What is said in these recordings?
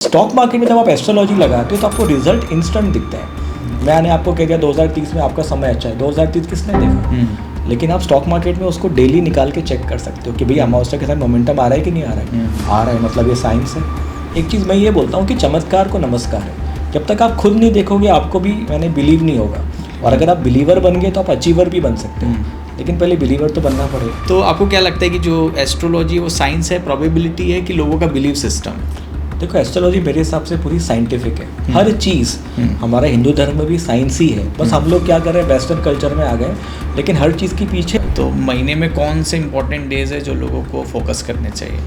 Stock market में जब आप एस्ट्रोलॉजी लगाते हो तो आपको रिजल्ट इंस्टेंट दिखते हैं। मैंने आपको कह दिया 2030 में आपका समय अच्छा है, 2030 किसने देखा? लेकिन आप स्टॉक मार्केट में उसको डेली निकाल के चेक कर सकते हो कि भाई अमावस्या के साथ मोमेंटम आ रहा है कि नहीं आ रहा है। आ रहा है, मतलब ये साइंस है। एक चीज़ मैं ये बोलता हूँ कि चमत्कार को नमस्कार है। जब तक आप खुद नहीं देखोगे आपको भी बिलीव नहीं होगा। और अगर आप बिलीवर बन गए तो आप अचीवर भी बन सकते हो, लेकिन पहले बिलीवर तो बनना पड़ेगा। तो आपको क्या लगता है कि जो एस्ट्रोलॉजी वो साइंस है, प्रोबेबिलिटी है कि लोगों का बिलीव सिस्टम? देखो, एस्ट्रोलॉजी मेरे हिसाब से पूरी साइंटिफिक है। हर चीज़, हमारा हिंदू धर्म में भी साइंस ही है। बस हम लोग क्या कर रहे हैं, वेस्टर्न कल्चर में आ गए, लेकिन हर चीज़ के पीछे। तो महीने में कौन से इंपॉर्टेंट डेज है जो लोगों को फोकस करने चाहिए?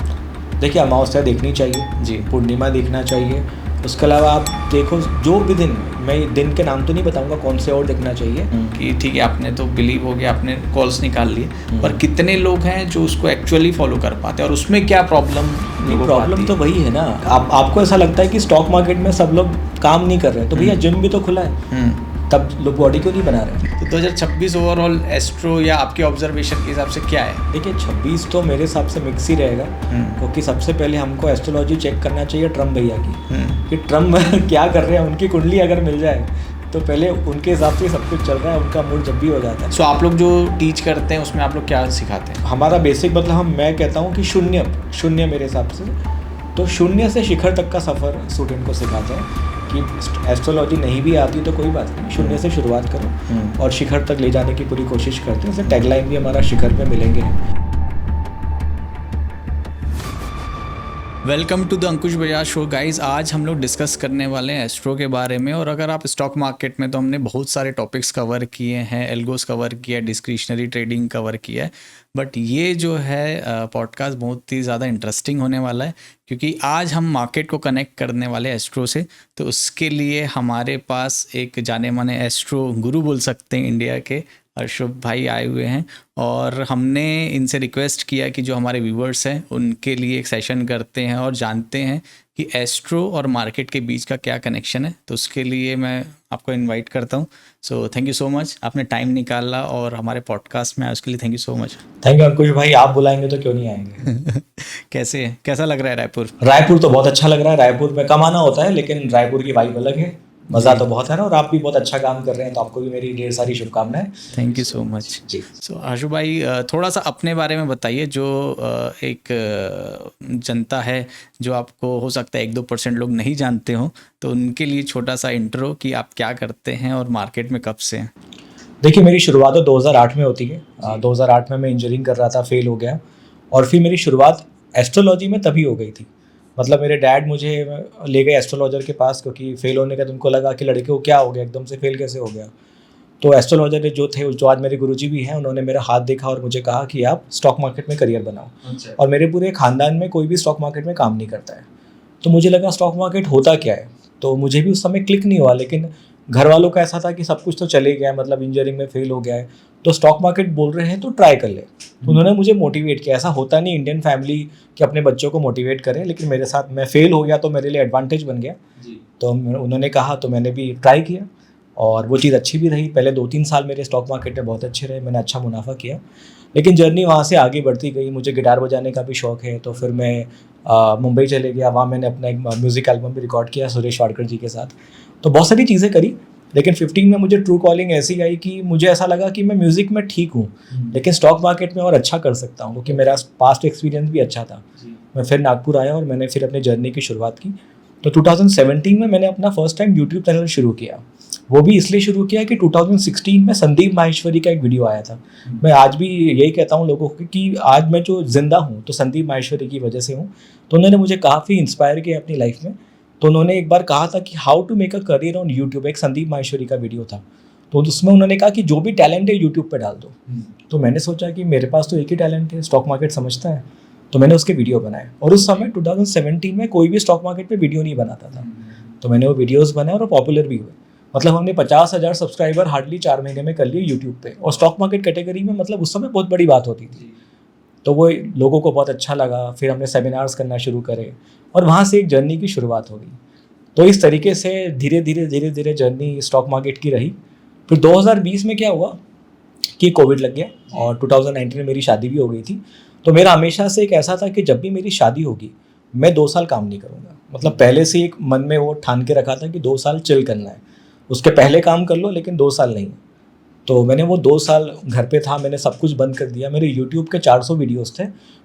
देखिए, अमावस्या देखनी चाहिए जी। पूर्णिमा देखना चाहिए। उसके अलावा आप देखो जो भी दिन, मैं दिन के नाम तो नहीं बताऊंगा कौन से और देखना चाहिए। कि ठीक है, आपने तो बिलीव हो गया, आपने कॉल्स निकाल लिए, पर कितने लोग हैं जो उसको एक्चुअली फॉलो कर पाते हैं और उसमें क्या प्रॉब्लम तो वही है ना। आपको ऐसा लगता है कि स्टॉक मार्केट में सब लोग काम नहीं कर रहे हैं, तो भैया जिम भी तो खुला है, तब लोग बॉडी क्यों नहीं बना रहे हैं? तो 2026 ओवरऑल एस्ट्रो या आपके ऑब्जर्वेशन के हिसाब से क्या है? देखिए, 26 तो मेरे हिसाब से मिक्स ही रहेगा, क्योंकि सबसे पहले हमको एस्ट्रोलॉजी चेक करना चाहिए ट्रम्प भैया की, कि ट्रम्प क्या कर रहे हैं। उनकी कुंडली अगर मिल जाए तो पहले उनके हिसाब से सब कुछ चल रहा है, उनका मूड जब भी हो जाता है। सो आप लोग जो टीच करते हैं उसमें आप लोग क्या सिखाते हैं? हमारा बेसिक मतलब मैं कहता हूँ कि शून्य मेरे हिसाब से, तो शून्य से शिखर तक का सफ़र स्टूडेंट को सिखाते हैं कि एस्ट्रोलॉजी नहीं भी आती तो कोई बात नहीं, शून्य से शुरुआत करो और शिखर तक ले जाने की पूरी कोशिश करते हैं। जैसे टैगलाइन भी हमारा शिखर पे मिलेंगे। Welcome to the Ankush Bajaj show guys. आज हम लोग डिस्कस करने वाले हैं एस्ट्रो के बारे में। और अगर आप स्टॉक मार्केट में, तो हमने बहुत सारे टॉपिक्स कवर किए हैं, एल्गोस कवर किया, डिस्क्रिशनरी ट्रेडिंग कवर किया है, बट ये जो है पॉडकास्ट बहुत ही ज़्यादा इंटरेस्टिंग होने वाला है, क्योंकि आज हम मार्केट को कनेक्ट करने वाले एस्ट्रो से। तो उसके लिए हमारे पास एक जाने माने एस्ट्रो गुरु बोल सकते हैं इंडिया के, अर्शुभ भाई आए हुए हैं। और हमने इनसे रिक्वेस्ट किया कि जो हमारे व्यूवर्स हैं उनके लिए एक सेशन करते हैं और जानते हैं कि एस्ट्रो और मार्केट के बीच का क्या कनेक्शन है। तो उसके लिए मैं आपको इनवाइट करता हूं। So thank you so much, आपने टाइम निकाला और हमारे पॉडकास्ट में आए, उसके लिए thank you so much. Thank you Ankush भाई, आप बुलाएंगे तो क्यों नहीं आएंगे। कैसा लग रहा है रायपुर? रायपुर तो बहुत अच्छा लग रहा है। रायपुर में कम आना होता है, लेकिन रायपुर की वाइब अलग है, मज़ा तो बहुत है ना। और आप भी बहुत अच्छा काम कर रहे हैं, तो आपको भी मेरी ढेर सारी शुभकामनाएं। थैंक यू सो मच जी। सो आशु भाई, थोड़ा सा अपने बारे में बताइए, जो एक जनता है जो आपको हो सकता है 1-2% लोग नहीं जानते हो, तो उनके लिए छोटा सा इंट्रो कि आप क्या करते हैं और मार्केट में कब से हैं। देखिए, मेरी शुरुआत तो 2008 में होती है। 2008 में मैं इंजीनियरिंग कर रहा था, फेल हो गया, और फिर मेरी शुरुआत एस्ट्रोलॉजी में तभी हो गई थी। मतलब मेरे डैड मुझे ले गए एस्ट्रोलॉजर के पास, क्योंकि फेल होने का उनको लगा कि लड़के को क्या हो गया, एकदम से फेल कैसे हो गया। तो एस्ट्रोलॉजर जो थे, जो आज मेरे गुरुजी भी हैं, उन्होंने मेरा हाथ देखा और मुझे कहा कि आप स्टॉक मार्केट में करियर बनाओ। अच्छा। और मेरे पूरे खानदान में कोई भी स्टॉक मार्केट में काम नहीं करता है, तो मुझे लगा स्टॉक मार्केट होता क्या है। तो मुझे भी उस समय क्लिक नहीं हुआ, लेकिन घर वालों का ऐसा था कि सब कुछ तो चले गया है, मतलब इंजीनियरिंग में फेल हो गया है, तो स्टॉक मार्केट बोल रहे हैं तो ट्राई कर ले। तो उन्होंने मुझे मोटिवेट किया। ऐसा होता नहीं इंडियन फैमिली कि अपने बच्चों को मोटिवेट करें, लेकिन मेरे साथ मैं फेल हो गया तो मेरे लिए एडवांटेज बन गया। तो उन्होंने कहा, तो मैंने भी ट्राई किया और वो चीज़ अच्छी भी रही। पहले 2-3 साल मेरे स्टॉक मार्केट में बहुत अच्छे रहे, मैंने अच्छा मुनाफा किया, लेकिन जर्नी वहाँ से आगे बढ़ती गई। मुझे गिटार बजाने का भी शौक़ है, तो फिर मैं मुंबई चले गया। वहाँ मैंने अपना एक म्यूज़िक एल्बम भी रिकॉर्ड किया सुरेश वाडकर जी के साथ। तो बहुत सारी चीज़ें करी, लेकिन 15 में मुझे ट्रू कॉलिंग ऐसी आई कि मुझे ऐसा लगा कि मैं म्यूज़िक में ठीक हूँ, लेकिन स्टॉक मार्केट में और अच्छा कर सकता हूँ, क्योंकि मेरा पास्ट एक्सपीरियंस भी अच्छा था। मैं फिर नागपुर आया और मैंने फिर अपनी जर्नी की शुरुआत की। तो 2017 में मैंने अपना फर्स्ट टाइम यूट्यूब चैनल शुरू किया। वो भी इसलिए शुरू किया कि 2016 में संदीप माहेश्वरी का एक वीडियो आया था। मैं आज भी यही कहता हूँ लोगों को कि आज मैं जो जिंदा हूँ तो संदीप माहेश्वरी की वजह से हूँ। तो उन्होंने मुझे काफ़ी इंस्पायर किया अपनी लाइफ में। तो उन्होंने एक बार कहा था कि how to make a career on YouTube, एक संदीप माहेश्वरी का वीडियो था। तो उसमें उन्होंने कहा कि जो भी टैलेंट है यूट्यूब पे डाल दो। तो मैंने सोचा कि मेरे पास तो एक ही टैलेंट है, स्टॉक मार्केट समझता है, तो मैंने उसके वीडियो बनाए। और उस समय 2017 में कोई भी स्टॉक मार्केट पे वीडियो नहीं बनाता था, तो मैंने वो वीडियोज़ बनाए और पॉपुलर भी हुए। मतलब हमने 50,000 सब्सक्राइबर हार्डली 4 महीने में कर लिए यूट्यूब पे, और स्टॉक मार्केट कैटेगरी में मतलब उस समय बहुत बड़ी बात होती थी। तो वो लोगों को बहुत अच्छा लगा। फिर हमने सेमिनार्स करना शुरू करे और वहाँ से एक जर्नी की शुरुआत हो गई। तो इस तरीके से धीरे धीरे जर्नी स्टॉक मार्केट की रही। फिर 2020 में क्या हुआ कि कोविड लग गया, और 2019 में मेरी शादी भी हो गई थी। तो मेरा हमेशा से एक ऐसा था कि जब भी मेरी शादी होगी मैं 2 साल काम नहीं करूँगा। मतलब पहले से एक मन में वो ठान के रखा था कि 2 साल चिल करना है, उसके पहले काम कर लो लेकिन 2 साल नहीं। तो मैंने वो 2 साल घर पे था, मैंने सब कुछ बंद कर दिया। मेरे यूट्यूब के 400 वीडियोस थे,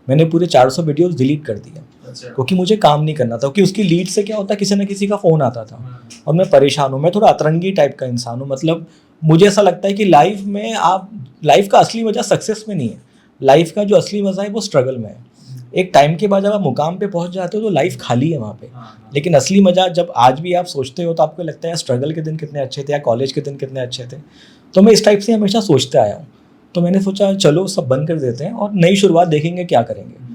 मैंने पूरे 400 वीडियोस डिलीट कर दिया। अच्छा। क्योंकि मुझे काम नहीं करना था, क्योंकि उसकी लीड से क्या होता है, किसी ना किसी का फ़ोन आता था और मैं परेशान हूँ। मैं थोड़ा अतरंगी टाइप का इंसान हूँ, मतलब मुझे ऐसा लगता है कि लाइफ का असली मज़ा सक्सेस में नहीं है, लाइफ का जो असली मज़ा है वो स्ट्रगल में है। एक टाइम के बाद जब आप मुकाम पे पहुंच जाते हो तो लाइफ खाली है वहाँ पे, लेकिन असली मज़ा जब आज भी आप सोचते हो तो आपको लगता है स्ट्रगल के दिन कितने अच्छे थे या कॉलेज के दिन कितने अच्छे थे। तो मैं इस टाइप से हमेशा सोचते आया हूँ। तो मैंने सोचा चलो सब बंद कर देते हैं और नई शुरुआत देखेंगे क्या करेंगे।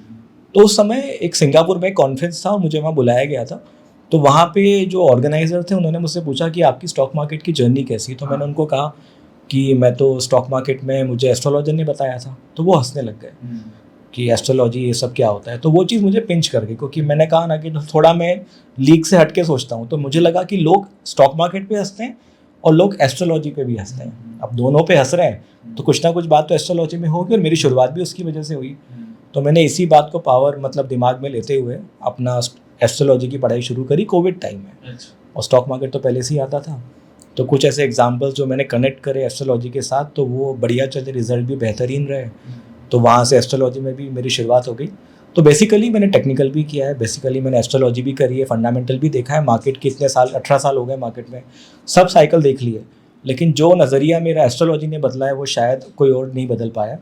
तो उस समय एक सिंगापुर में एक कॉन्फ्रेंस था और मुझे वहाँ बुलाया गया था। तो वहाँ पे जो ऑर्गेनाइज़र थे उन्होंने मुझसे पूछा कि आपकी स्टॉक मार्केट की जर्नी कैसी। तो मैंने उनको कहा कि मैं तो स्टॉक मार्केट में, मुझे एस्ट्रोलॉजर ने बताया था। तो वो हंसने लग गए कि एस्ट्रोलॉजी ये सब क्या होता है। तो वो चीज़ मुझे पिंच कर गई, क्योंकि मैंने कहा ना कि थोड़ा मैं लीग से हट के सोचता हूँ। तो मुझे लगा कि लोग स्टॉक मार्केट पे हंसते हैं और लोग एस्ट्रोलॉजी पे भी हंसते हैं। अब दोनों पे हंस रहे हैं तो कुछ ना कुछ बात तो एस्ट्रोलॉजी में होगी, और मेरी शुरुआत भी उसकी वजह से हुई। तो मैंने इसी बात को पावर मतलब दिमाग में लेते हुए अपना एस्ट्रोलॉजी की पढ़ाई शुरू करी कोविड टाइम में। और स्टॉक मार्केट तो पहले से ही आता था। तो कुछ ऐसे एग्जांपल्स जो मैंने कनेक्ट करे एस्ट्रोलॉजी के साथ, तो वो बढ़िया चले, रिजल्ट भी बेहतरीन रहे। तो वहाँ से एस्ट्रोलॉजी में भी मेरी शुरुआत हो गई। तो बेसिकली मैंने टेक्निकल भी किया है, बेसिकली मैंने एस्ट्रोलॉजी भी करी है, फंडामेंटल भी देखा है। मार्केट के इतने साल, 18 साल हो गए मार्केट में, सब साइकिल देख लिए। लेकिन जो नज़रिया मेरा एस्ट्रोलॉजी ने बदला है वो शायद कोई और नहीं बदल पाया।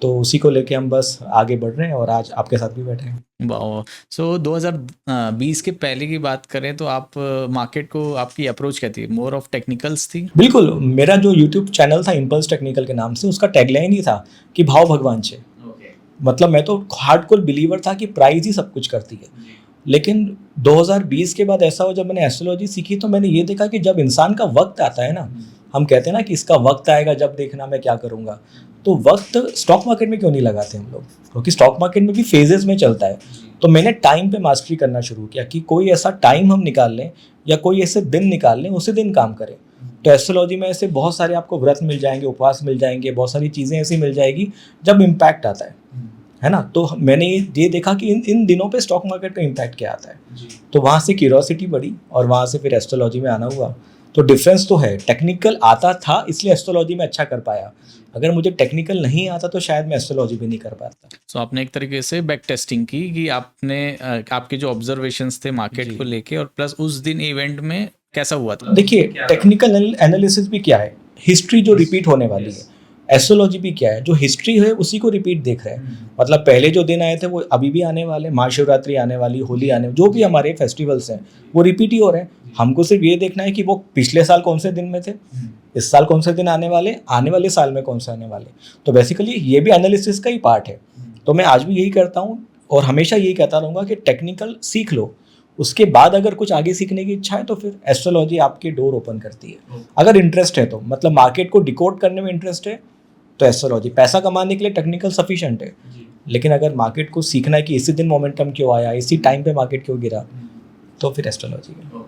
तो उसी को लेके हम बस आगे बढ़ रहे हैं और आज आपके साथ भी बैठे हैं। वाह। सो 2020 के पहले की बात करें तो आप मार्केट को, आपकी अप्रोच क्या थी? मोर ऑफ टेक्निकल्स थी? बिल्कुल, मेरा जो यूट्यूब चैनल था इम्पल्स टेक्निकल के नाम से, उसका टैगलाइन ही था कि भाव भगवान छे। मतलब मैं तो हार्डकोर बिलीवर था कि प्राइस ही सब कुछ करती है। लेकिन 2020 के बाद ऐसा हो, जब मैंने एस्ट्रोलॉजी सीखी तो मैंने ये देखा कि जब इंसान का वक्त आता है ना, हम कहते हैं ना कि इसका वक्त आएगा जब देखना मैं क्या करूँगा। तो वक्त स्टॉक मार्केट में क्यों नहीं लगाते हम लोग? क्योंकि स्टॉक मार्केट में भी फेजेस में चलता है। तो मैंने टाइम पे मास्टरी करना शुरू किया कि कोई ऐसा टाइम हम निकाल लें या कोई ऐसे दिन निकाल लें, उसी दिन काम करें। तो एस्ट्रोलॉजी में ऐसे बहुत सारे आपको व्रत मिल जाएंगे, उपवास मिल जाएंगे, बहुत सारी चीज़ें ऐसी मिल जाएगी जब इम्पैक्ट आता है ना। तो मैंने ये देखा कि इन दिनों पे स्टॉक मार्केट का इम्पैक्ट क्या आता है। तो वहाँ से क्यूरियोसिटी बढ़ी और वहाँ से फिर एस्ट्रोलॉजी में आना हुआ। तो डिफरेंस तो है, टेक्निकल आता था इसलिए एस्ट्रोलॉजी में अच्छा कर पाया। अगर मुझे टेक्निकल नहीं आता तो शायद मैं एस्ट्रोलॉजी भी नहीं कर पाता। सो आपने एक तरीके से बैक टेस्टिंग की कि आपने आपके जो ऑब्जर्वेशंस थे मार्केट को लेके, और प्लस उस दिन इवेंट में कैसा हुआ था। देखिए, टेक्निकल एनालिसिस भी क्या है, हिस्ट्री जो रिपीट होने वाली है। एस्ट्रोलॉजी भी क्या है, जो हिस्ट्री है उसी को रिपीट देख रहे हैं। मतलब पहले जो दिन आए थे वो अभी भी आने वाले, महाशिवरात्रि आने वाली, होली आने, जो भी हमारे फेस्टिवल्स हैं वो रिपीट ही हो रहे हैं। हमको सिर्फ ये देखना है कि वो पिछले साल कौन से दिन में थे, इस साल कौन से दिन आने वाले साल में कौन से आने वाले। तो बेसिकली ये भी एनालिसिस का ही पार्ट है। तो मैं आज भी यही करता हूँ और हमेशा यही कहता रहूँगा कि टेक्निकल सीख लो, उसके बाद अगर कुछ आगे सीखने की इच्छा है तो फिर एस्ट्रोलॉजी आपकी डोर ओपन करती है। अगर इंटरेस्ट है तो, मतलब मार्केट को डिकोड करने में इंटरेस्ट है तो एस्ट्रोलॉजी। पैसा कमाने के लिए टेक्निकल सफिशिएंट है, लेकिन अगर मार्केट को सीखना है कि इसी दिन मोमेंटम क्यों आया, इसी टाइम पे मार्केट क्यों गिरा, तो फिर एस्ट्रोलॉजी है।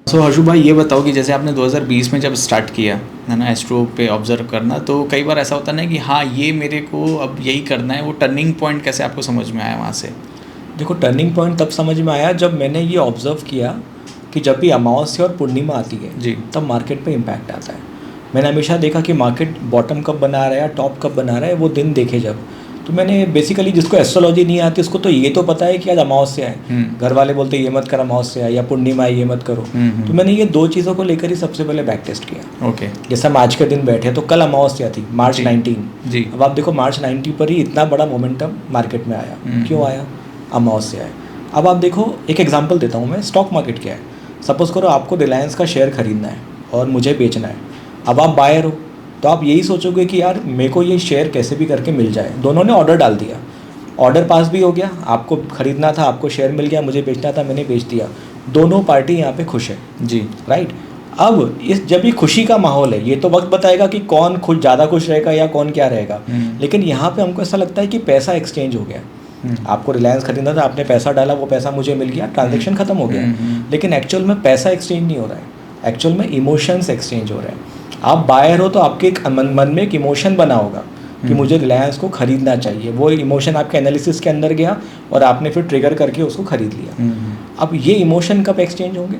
सो हर्षु भाई, ये बताओ कि जैसे आपने 2020 में जब स्टार्ट किया है ना एस्ट्रो पे ऑब्जर्व करना, तो कई बार ऐसा होता है ना कि हाँ ये मेरे को अब यही करना है, वो टर्निंग पॉइंट कैसे आपको समझ में आया वहाँ से? देखो, टर्निंग पॉइंट तब समझ में आया जब मैंने ये ऑब्जर्व किया कि जब भी अमावस्या और पूर्णिमा आती है जी, तब मार्केट पे इम्पैक्ट आता है। मैंने हमेशा देखा कि मार्केट बॉटम कब बना रहा है या टॉप कब बना रहा है, वो दिन देखे जब। तो मैंने बेसिकली, जिसको एस्ट्रोलॉजी नहीं आती उसको तो ये तो पता है कि आज अमावस्या है, घर वाले बोलते ये मत कर अमावस्या है, या पूर्णिमा है ये मत करो। तो मैंने ये दो चीज़ों को लेकर ही सबसे पहले बैक टेस्ट किया। ओके। जैसे हम आज के दिन बैठे तो कल अमावस्या थी, मार्च 19 जी। अब आप देखो मार्च 19 पर ही इतना बड़ा मोमेंटम मार्केट में आया। क्यों आया? अमावस्या है। अब आप देखो, एक एग्जांपल देता हूँ मैं, स्टॉक मार्केट क्या है। सपोज करो आपको रिलायंस का शेयर खरीदना है और मुझे बेचना है। अब आप बायर हो तो आप यही सोचोगे कि यार मेरे को ये शेयर कैसे भी करके मिल जाए। दोनों ने ऑर्डर डाल दिया, ऑर्डर पास भी हो गया, आपको खरीदना था, आपको शेयर मिल गया, मुझे बेचना था, मैंने बेच दिया। दोनों पार्टी यहाँ पे खुश है जी, राइट। अब जब ये खुशी का माहौल है, ये तो वक्त बताएगा कि कौन खुश, ज़्यादा खुश रहेगा या कौन क्या रहेगा। लेकिन यहाँ पे हमको ऐसा लगता है कि पैसा एक्सचेंज हो गया। आपको रिलायंस खरीदना था, आपने पैसा डाला, वो पैसा मुझे मिल गया, ट्रांजेक्शन खत्म हो गया। लेकिन एक्चुअल में पैसा एक्सचेंज नहीं हो रहा है, एक्चुअल में इमोशंस एक्सचेंज हो रहे हैं। आप बायर हो तो आपके मन में एक इमोशन बना होगा कि मुझे रिलायंस को खरीदना चाहिए, वो इमोशन आपके एनालिसिस के अंदर गया और आपने फिर ट्रिगर करके उसको खरीद लिया। अब ये इमोशन कब एक्सचेंज होंगे?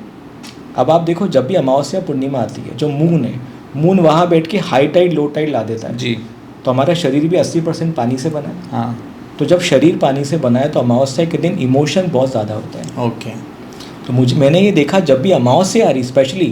अब आप देखो, जब भी अमावस्या पूर्णिमा आती है, जो मून है, मून वहाँ बैठ के हाई टाइड लो टाइड ला देता है जी। तो हमारा शरीर भी 80% पानी से बना है। हाँ। तो जब शरीर पानी से बना है तो अमावस्या के दिन इमोशन बहुत ज़्यादा होता है। ओके। तो मैंने ये देखा, जब भी अमावस्या आ रही स्पेशली,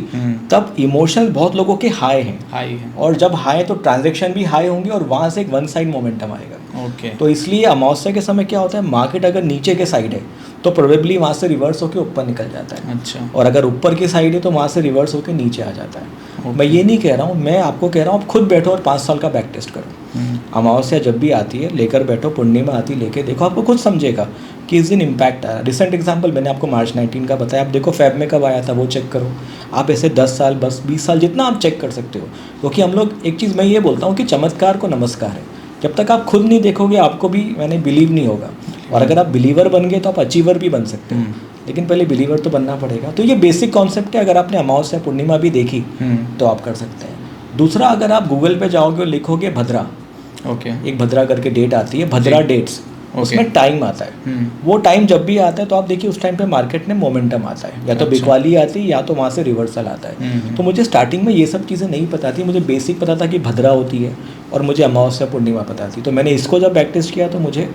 तब इमोशन बहुत लोगों के हाई हैं। और जब हाई तो ट्रांजैक्शन भी हाई होंगे और वहाँ से एक वन साइड मोमेंटम आएगा। ओके। तो इसलिए अमावस्या के समय क्या होता है, मार्केट अगर नीचे के साइड है तो प्रोबेबली वहाँ से रिवर्स होकर ऊपर निकल जाता है। अच्छा। और अगर ऊपर की साइड है तो वहाँ से रिवर्स होकर नीचे आ जाता है। मैं ये नहीं कह रहा हूँ, मैं आपको कह रहा हूँ आप खुद बैठो और 5 साल का बैक टेस्ट करो। अमावस्या जब भी आती है लेकर बैठो, पूर्णिमा आती लेके देखो, आपको खुद समझेगा कि इस दिन इम्पैक्ट आया। रिसेंट एग्जांपल मैंने आपको मार्च 19 का बताया, आप देखो फेब में कब आया था वो चेक करो। आप ऐसे 10 साल, बस 20 साल जितना आप चेक कर सकते हो। क्योंकि हम लोग, एक चीज़ मैं ये बोलता हूँ कि चमत्कार को नमस्कार है। जब तक आप खुद नहीं देखोगे आपको भी मैंने बिलीव नहीं होगा। और अगर आप बिलीवर बन गए तो आप अचीवर भी बन सकते हो, लेकिन पहले बिलीवर तो बनना पड़ेगा। तो ये बेसिक कॉन्सेप्ट है। अगर आपने अमावस्या पूर्णिमा भी देखी तो आप कर सकते हैं। दूसरा, अगर आप गूगल पे जाओगे और लिखोगे भद्रा, ओके, एक भद्रा करके डेट आती है, भद्रा डेट्स, उसमें टाइम आता है। वो टाइम जब भी आता है तो आप देखिए उस टाइम पे मार्केट में मोमेंटम आता है, या तो बिकवाली आती है या तो वहाँ से रिवर्सल आता है। तो मुझे स्टार्टिंग में ये सब चीज़ें नहीं पता थी, मुझे बेसिक पता था कि भद्रा होती है और मुझे अमावस्या पूर्णिमा पता थी। तो मैंने इसको जब बैक टेस्ट किया तो मुझे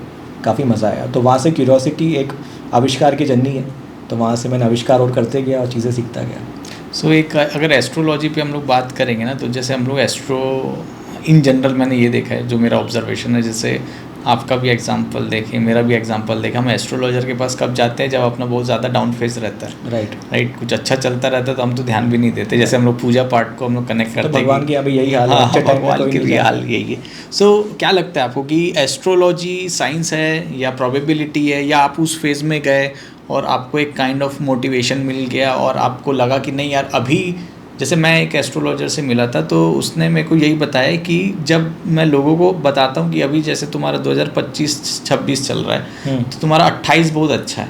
काफ़ी मज़ा आया। तो वहाँ से क्यूरियोसिटी, एक आविष्कार की जर्नी है, तो वहाँ से मैंने आविष्कार और करते गया और चीज़ें सीखता गया। सो एक अगर एस्ट्रोलॉजी पे हम लोग बात करेंगे ना, तो जैसे हम लोग एस्ट्रो इन जनरल मैंने ये देखा है, जो मेरा ऑब्जर्वेशन है, जैसे आपका भी एग्जांपल देखें, मेरा भी एग्जांपल देखें, हम एस्ट्रोलॉजर के पास कब जाते हैं जब अपना बहुत ज़्यादा डाउन फेज रहता है। राइट, कुछ अच्छा चलता रहता है तो हम तो ध्यान भी नहीं देते। जैसे हम लोग पूजा पाठ को हम लोग कनेक्ट करते हैं, भगवान की अभी यही हाल है, हाँ, भगवान की भी हाल यही है। सो क्या लगता है आपको कि एस्ट्रोलॉजी साइंस है या प्रोबेबिलिटी है, या आप उस फेज़ में गए और आपको एक काइंड ऑफ मोटिवेशन मिल गया और आपको लगा कि नहीं यार, अभी जैसे मैं एक एस्ट्रोलॉजर से मिला था तो उसने मेरे को यही बताया कि जब मैं लोगों को बताता हूँ कि अभी जैसे तुम्हारा 2025-26 चल रहा है तो तुम्हारा 28 बहुत अच्छा है,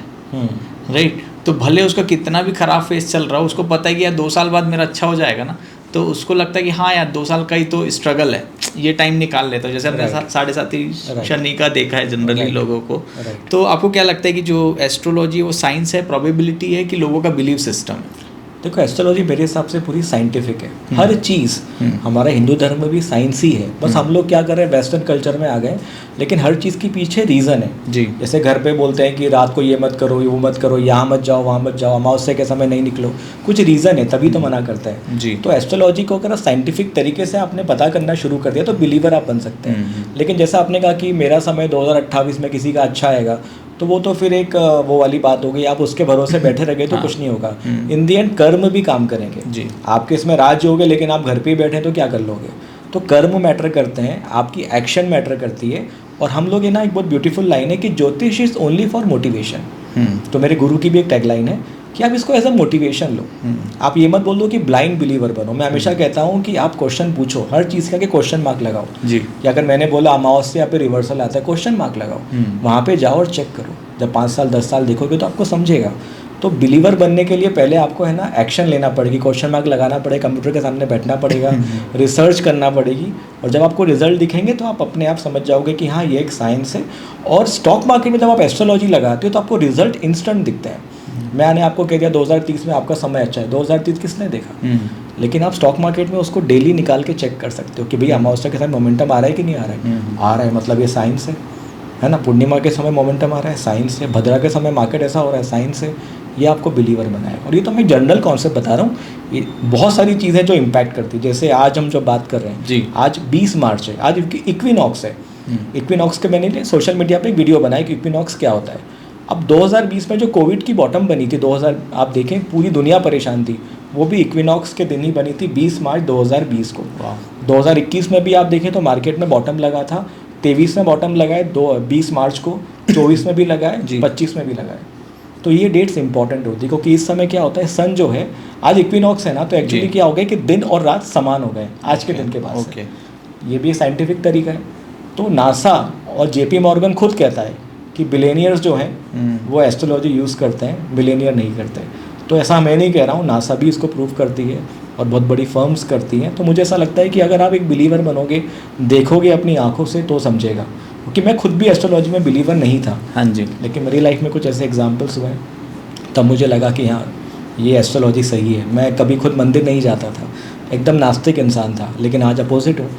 राइट, तो भले उसका कितना भी ख़राब फेस चल रहा हो, उसको पता है कि यार 2 साल बाद मेरा अच्छा हो जाएगा ना, तो उसको लगता है कि हाँ यार 2 साल का ही तो स्ट्रगल है, ये टाइम निकाल लेता हूँ। जैसे हमने 7.5 शनि का देखा है जनरली लोगों को। तो आपको क्या लगता है कि जो एस्ट्रोलॉजी वो साइंस है, प्रोबेबिलिटी है, कि लोगों का बिलीव सिस्टम है? देखो, एस्ट्रोलॉजी मेरे हिसाब से पूरी साइंटिफिक है। हर चीज़, हमारा हिंदू धर्म में भी साइंस ही है। बस हम लोग क्या कर रहे हैं, वेस्टर्न कल्चर में आ गए, लेकिन हर चीज़ के पीछे रीज़न है जी। जैसे घर पे बोलते हैं कि रात को ये मत करो, वो मत करो, यहाँ मत जाओ, वहाँ मत जाओ, अमावस्या के समय नहीं निकलो, कुछ रीज़न है, तभी तो मना करता है जी। तो एस्ट्रोलॉजी को अगर साइंटिफिक तरीके से आपने पता करना शुरू कर दिया तो बिलीवर आप बन सकते हैं। लेकिन जैसा आपने कहा कि मेरा समय 2028 में किसी का अच्छा आएगा, तो वो तो फिर एक वो वाली बात हो गई, आप उसके भरोसे बैठे रह गए तो कुछ नहीं होगा। इन दी एंड कर्म भी काम करेंगे जी। आपके इसमें राज्य हो गए, लेकिन आप घर पे ही बैठे तो क्या कर लोगे? तो कर्म मैटर करते हैं, आपकी एक्शन मैटर करती है। और हम लोग, ये ना एक बहुत ब्यूटीफुल लाइन है कि ज्योतिष इज ओनली फॉर मोटिवेशन। तो मेरे गुरु की भी एक टैगलाइन है कि आप इसको एज अ मोटिवेशन लो। आप ये मत बोल दो कि ब्लाइंड बिलीवर बनो। मैं हमेशा कहता हूँ कि आप क्वेश्चन पूछो, हर चीज़ का के क्वेश्चन मार्क लगाओ जी। कि अगर मैंने बोला अमावस्या पे रिवर्सल आता है, क्वेश्चन मार्क लगाओ, वहाँ पे जाओ और चेक करो। जब 5 साल 10 साल देखोगे तो आपको समझेगा। तो बिलीवर बनने के लिए पहले आपको है ना एक्शन लेना पड़ेगी, क्वेश्चन मार्क लगाना पड़ेगा, कंप्यूटर के सामने बैठना पड़ेगा, रिसर्च करना पड़ेगी, और जब आपको रिजल्ट दिखेंगे तो आप अपने आप समझ जाओगे कि हाँ ये एक साइंस है। और स्टॉक मार्केट में जब आप एस्ट्रोलॉजी लगाते हो तो आपको रिजल्ट इंस्टेंट दिखते हैं। मैंने आपको कह दिया 2030 में आपका समय अच्छा है, 2030 किसने देखा? लेकिन आप स्टॉक मार्केट में उसको डेली निकाल के चेक कर सकते हो कि भैया अमावस्या के समय मोमेंटम आ रहा है कि नहीं आ रहा है। आ रहा है, मतलब ये साइंस है ना। पूर्णिमा के समय मोमेंटम आ रहा है, साइंस है। भद्रा के समय मार्केट ऐसा हो रहा है, साइंस है। ये आपको बिलीवर बनाए। और ये तो मैं जनरल कॉन्सेप्ट बता रहा हूँ, ये बहुत सारी चीज़ें जो इम्पैक्ट करती है। जैसे आज हम जो बात कर रहे हैं जी, आज 20 मार्च है, आज इक्विनॉक्स है। इक्विनॉक्स के मैंने सोशल मीडिया पे एक वीडियो बनाई कि इक्विनॉक्स क्या होता है। अब 2020 में जो कोविड की बॉटम बनी थी, 2000 आप देखें पूरी दुनिया परेशान थी, वो भी इक्विनॉक्स के दिन ही बनी थी, 20 मार्च 2020 को। 2021 में भी आप देखें तो मार्केट में बॉटम लगा था, 23 में बॉटम लगाए, 20 मार्च को, 24 में भी लगाए, 25 में भी लगाए। तो ये डेट्स इंपॉर्टेंट होती है, क्योंकि इस समय क्या होता है, सन जो है, आज इक्विनॉक्स है ना, तो एक्चुअली क्या हो गया कि दिन और रात समान हो गए आज के दिन के बाद। ये भी साइंटिफिक तरीका है। तो नासा और जेपी मॉर्गन खुद कहता है कि बिलियनियर्स जो हैं वो एस्ट्रोलॉजी यूज़ करते हैं, बिलियनियर नहीं करते। तो ऐसा मैं नहीं कह रहा हूँ, नासा भी इसको प्रूव करती है, और बहुत बड़ी फर्म्स करती हैं। तो मुझे ऐसा लगता है कि अगर आप एक बिलीवर बनोगे, देखोगे अपनी आंखों से, तो समझेगा। क्योंकि मैं खुद भी एस्ट्रोलॉजी में बिलीवर नहीं था। हाँ जी। लेकिन मेरी लाइफ में कुछ ऐसे एग्जाम्पल्स हुए, तब मुझे लगा कि हाँ, ये एस्ट्रोलॉजी सही है। मैं कभी खुद मंदिर नहीं जाता था, एकदम नास्तिक इंसान था, लेकिन आज अपोजिट हूँ।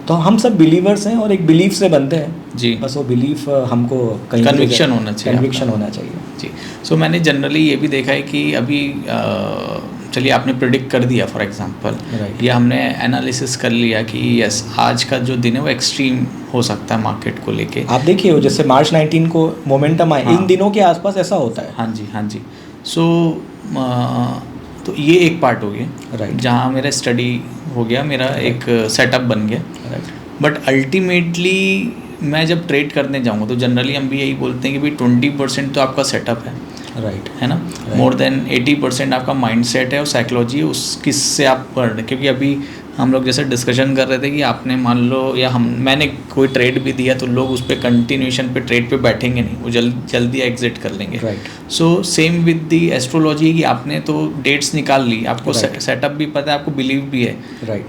तो हम सब बिलीवर्स हैं और एक बिलीफ से बनते हैं जी। बस वो बिलीफ हमको कहीं कन्विक्शन होना चाहिए, कन्विक्शन होना चाहिए जी। सो मैंने जनरली ये भी देखा है कि अभी चलिए आपने प्रिडिक्ट कर दिया फॉर एग्जांपल, या हमने एनालिसिस कर लिया कि यस आज का जो दिन है वो एक्सट्रीम हो सकता है मार्केट को लेके। आप देखिए हो जैसे मार्च 19 को मोमेंटम आए, इन दिनों के आसपास ऐसा होता है। हाँ जी, हाँ जी। सो तो ये एक पार्ट हो गया जहाँ मेरा स्टडी हो गया, मेरा एक सेटअप बन गया। बट अल्टीमेटली मैं जब ट्रेड करने जाऊँगा तो जनरली हम भी यही बोलते हैं कि भाई 20% तो आपका सेटअप है, है ना, मोर देन 80% आपका माइंडसेट है और साइकोलॉजी है, उस किससे आप पढ़ रहे। क्योंकि अभी हम लोग जैसे डिस्कशन कर रहे थे कि आपने मान लो या मैंने कोई ट्रेड भी दिया तो लोग उस पर कंटिन्यूशन पे ट्रेड पे बैठेंगे नहीं, वो जल्दी एग्जिट कर लेंगे। So same with the astrology कि आपने तो डेट्स निकाल ली, आपको सेटअप भी पता है, आपको बिलीव भी है,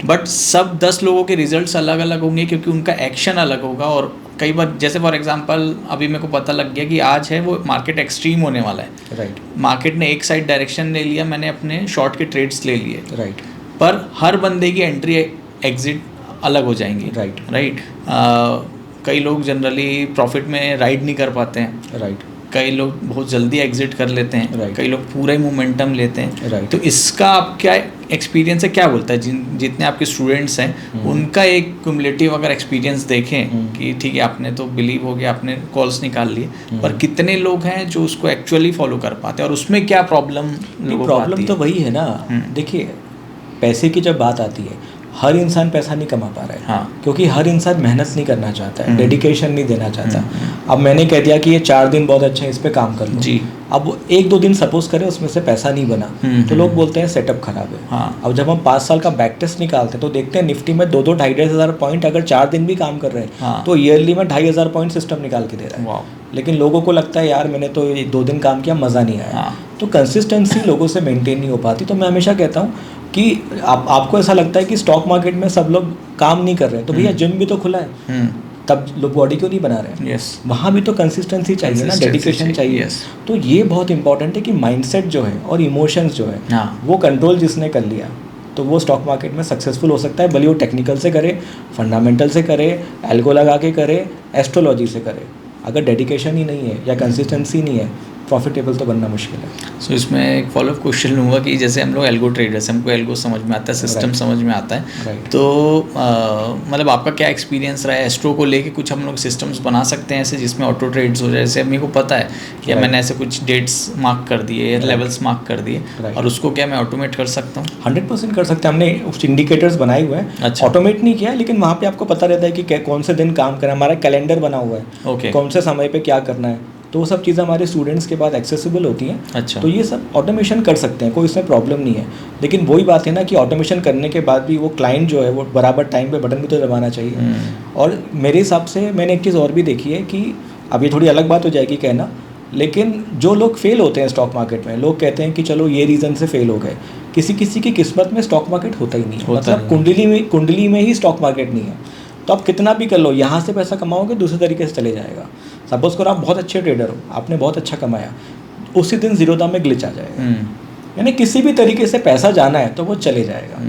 बट सब 10 लोगों के रिजल्ट्स अलग अलग होंगे क्योंकि उनका एक्शन अलग होगा। और कई बार जैसे फॉर एग्जांपल अभी मेरे को पता लग गया कि आज है वो मार्केट एक्सट्रीम होने वाला है, मार्केट ने एक साइड डायरेक्शन ले लिया, मैंने अपने शॉर्ट के ट्रेड्स ले लिए, पर हर बंदे की एंट्री एग्जिट अलग हो जाएंगी। राइट। कई लोग जनरली प्रॉफिट में राइड नहीं कर पाते हैं, कई लोग बहुत जल्दी एग्जिट कर लेते हैं, कई लोग पूरा ही मोमेंटम लेते हैं। तो इसका आप क्या एक्सपीरियंस है, क्या बोलता है जितने आपके स्टूडेंट्स हैं उनका एक क्युमुलेटिव अगर एक्सपीरियंस देखें कि ठीक है आपने तो बिलीव हो गया, आपने कॉल्स निकाल लिए, पर कितने लोग हैं जो उसको एक्चुअली फॉलो कर पाते हैं और उसमें क्या प्रॉब्लम लोगों को आती है? तो वही है ना, देखिए पैसे की जब बात आती है, हर इंसान पैसा नहीं कमा पा रहा है। हाँ। क्योंकि हर इंसान मेहनत नहीं करना चाहता है, डेडिकेशन नहीं देना चाहता। अब मैंने कह दिया कि ये 4 दिन बहुत अच्छे हैं, इस पे काम कर लो जी। अब 1-2 दिन सपोज करें उसमें से पैसा नहीं बना तो लोग बोलते हैं सेटअप खराब है। हाँ। अब जब हम 5 साल का बैक टेस्ट निकालते हैं तो देखते हैं निफ्टी में 2-2 2,500 पॉइंट अगर 4 दिन भी काम कर रहे हैं। हाँ। तो ईयरली में 2,500 पॉइंट सिस्टम निकाल के दे रहा है। लेकिन लोगों को लगता है यार मैंने तो 2 दिन काम किया, मज़ा नहीं आया। हाँ। तो कंसिस्टेंसी लोगों से मेंटेन नहीं हो पाती। तो मैं हमेशा कहता हूँ कि आपको ऐसा लगता है कि स्टॉक मार्केट में सब लोग काम नहीं कर रहे हैं, तो भैया जिम भी तो खुला है, तब लोग बॉडी क्यों नहीं बना रहे हैं? वहाँ भी तो कंसिस्टेंसी चाहिए ना, डेडिकेशन चाहिए। तो ये बहुत इंपॉर्टेंट है कि माइंडसेट जो है और इमोशंस जो है वो कंट्रोल जिसने कर लिया तो वो स्टॉक मार्केट में सक्सेसफुल हो सकता है, भले वो टेक्निकल से करे, फंडामेंटल से करे, एल्गो लगा के करे, एस्ट्रोलॉजी से करे। अगर डेडिकेशन ही नहीं है या कंसिस्टेंसी नहीं है, प्रॉफिटेबल तो बनना मुश्किल है। सो इसमें एक फॉलोअप क्वेश्चन लूँगा कि जैसे हम लोग एल्गो ट्रेडर्स, हमको एल्गो समझ में आता है, सिस्टम समझ में आता है, तो मतलब आपका क्या एक्सपीरियंस रहा है एस्ट्रो को लेके? कुछ हम लोग सिस्टम्स बना सकते हैं ऐसे जिसमें ऑटो ट्रेड्स हो जाए? जैसे मेरे को पता है कि मैंने ऐसे कुछ डेट्स मार्क कर दिए, लेवल्स मार्क कर दिए, और उसको क्या मैं ऑटोमेट कर सकता हूँ? 100% कर सकते हैं। हमने कुछ इंडिकेटर्स बनाए हुए हैं। अच्छा। ऑटोमेट नहीं किया, लेकिन वहाँ पे आपको पता रहता है कि कौन से दिन काम करना है, हमारा कैलेंडर बना हुआ है। ओके। कौन से समय पे क्या करना है, तो वो सब चीज़ें हमारे स्टूडेंट्स के बाद एक्सेसिबल होती हैं। अच्छा। तो ये सब ऑटोमेशन कर सकते हैं, कोई इसमें प्रॉब्लम नहीं है। लेकिन वही बात है ना कि ऑटोमेशन करने के बाद भी वो क्लाइंट जो है वो बराबर टाइम पे बटन भी तो दबाना चाहिए। और मेरे हिसाब से मैंने एक चीज़ और भी देखी है कि अब ये थोड़ी अलग बात हो जाएगी कहना, लेकिन जो लोग फेल होते हैं स्टॉक मार्केट में, लोग कहते हैं कि चलो ये रीज़न से फेल हो गए, किसी किसी की किस्मत में स्टॉक मार्केट होता ही नहीं है। मतलब कुंडली में ही स्टॉक मार्केट नहीं है। तो आप कितना भी कर लो, यहाँ से पैसा कमाओगे दूसरे तरीके से चले जाएगा। सपोज करो आप बहुत अच्छे ट्रेडर हो, आपने बहुत अच्छा कमाया, उसी दिन ज़ीरोधा में ग्लिच आ जाएगा, यानी किसी भी तरीके से पैसा जाना है तो वो चले जाएगा।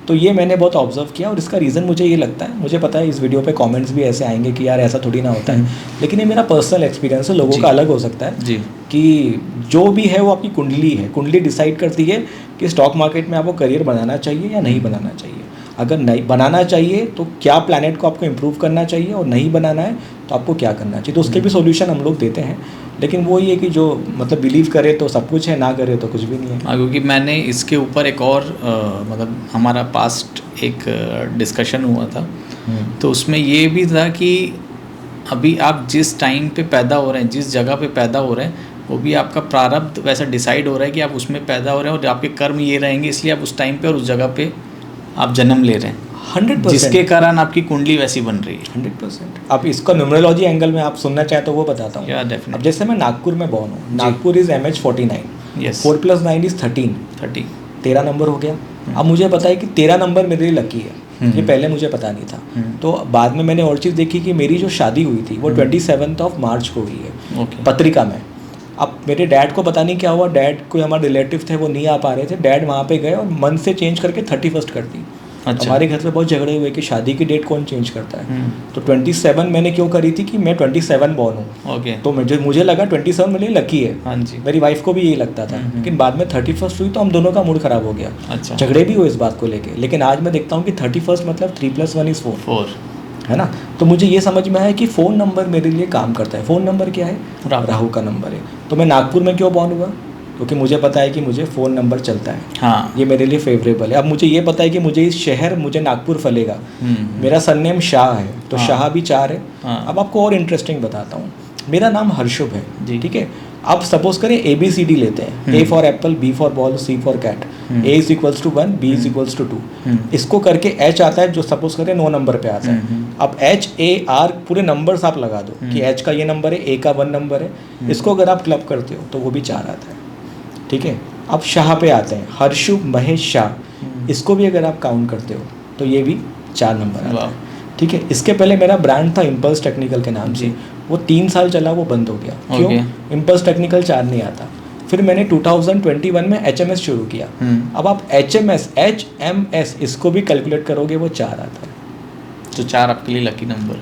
तो ये मैंने बहुत ऑब्जर्व किया, और इसका रीज़न मुझे ये लगता है, मुझे पता है इस वीडियो पे कमेंट्स भी ऐसे आएंगे कि यार ऐसा थोड़ी ना होता है, लेकिन ये मेरा पर्सनल एक्सपीरियंस है, लोगों का अलग हो सकता है जी। कि जो भी है वो आपकी कुंडली है, कुंडली डिसाइड करती है कि स्टॉक मार्केट में आपको करियर बनाना चाहिए या नहीं बनाना चाहिए। अगर नहीं बनाना चाहिए तो क्या प्लैनेट को आपको इम्प्रूव करना चाहिए, और नहीं बनाना है तो आपको क्या करना चाहिए। तो उसके भी सॉल्यूशन हम लोग देते हैं, लेकिन वो ये कि जो मतलब बिलीव करे तो सब कुछ है, ना करे तो कुछ भी नहीं है। क्योंकि मैंने इसके ऊपर एक और मतलब हमारा पास्ट एक डिस्कशन हुआ था, तो उसमें ये भी था कि अभी आप जिस टाइम पे पैदा हो रहे हैं, जिस जगह पे पैदा हो रहे हैं, वो भी आपका प्रारब्ध वैसा डिसाइड हो रहा है कि आप उसमें पैदा हो रहे हैं और आपके कर्म ये रहेंगे, इसलिए आप उस टाइम पे और उस जगह पे आप जन्म ले रहे हैं 100%, जिसके कारण आपकी कुंडली वैसी बन रही है 100%। आप इसका न्यूमरोलॉजी एंगल में आप सुनना चाहें तो वो बताता हूँ। अब जैसे मैं नागपुर में बॉर्न हूँ, नागपुर इज़ MH49, 4 + 9 = 13 13 नंबर हो गया। अब मुझे पता है कि 13 नंबर मेरे लिए लकी है, ये पहले मुझे पता नहीं था। तो बाद में मैंने और चीज़ देखी कि मेरी जो शादी हुई थी वो 27 मार्च को हुई है, पत्रिका में। अब मेरे डैड को पता नहीं क्या हुआ, डैड कोई हमारे रिलेटिव थे वो नहीं आ पा रहे थे, डैड वहाँ पे गए और मन से चेंज करके 31 कर दी। अच्छा। हमारे घर पे बहुत झगड़े हुए कि शादी की डेट कौन चेंज करता है। तो 27 मैंने क्यों करी थी कि मैं 27 बॉर्न हूँ। ओके। तो मुझे लगा 27 मेरे लिए लकी है। हाँ जी। मेरी वाइफ को भी यही लगता था, लेकिन बाद में 31 हुई तो हम दोनों का मूड खराब हो गया। अच्छा। झगड़े भी हुए इस बात को लेके, लेकिन आज मैं देखता हूँ कि 31 मतलब 3+1 = 4 है ना। तो मुझे ये समझ में आया कि फ़ोन नंबर मेरे लिए काम करता है। फ़ोन नंबर क्या है? राहु का नंबर है। तो मैं नागपुर में क्यों बॉर्न हुआ? क्योंकि मुझे पता है कि मुझे फ़ोन नंबर चलता है। हाँ। ये मेरे लिए फेवरेबल है। अब मुझे ये पता है कि मुझे इस शहर, मुझे नागपुर फलेगा। मेरा सरनेम शाह है, तो शाह भी 4 है। अब आपको और इंटरेस्टिंग बताता हूँ, मेरा नाम हर्षुभ है, ठीक है। अब सपोज करें ABCD लेते हैं, A for apple, B for ball, C for cat, A = 1, B = 2। इसको करके H आता है, जो सपोज करें 9 नंबर पे आता है। अब HAR पूरे नंबर्स आप लगा दो कि H का ये नंबर है, A का 1 नंबर है, इसको अगर आप क्लब करते हो तो वो भी 4 आता है, ठीक है। अब शाह पे आते हैं, हर्षुभ महेश शाह, इसको भी अगर आप काउंट करते हो तो ये भी 4 नंबर आता है, ठीक है। इसके पहले मेरा ब्रांड था इम्पल्स टेक्निकल के नाम से, वो 3 साल चला, वो बंद हो गया। क्यों? इम्पल्स टेक्निकल 4 नहीं आता। फिर मैंने 2021 में HMS शुरू किया। अब आप HMS इसको भी कैलकुलेट करोगे, वो 4 आता है। तो 4 आपके लिए लकी नंबर।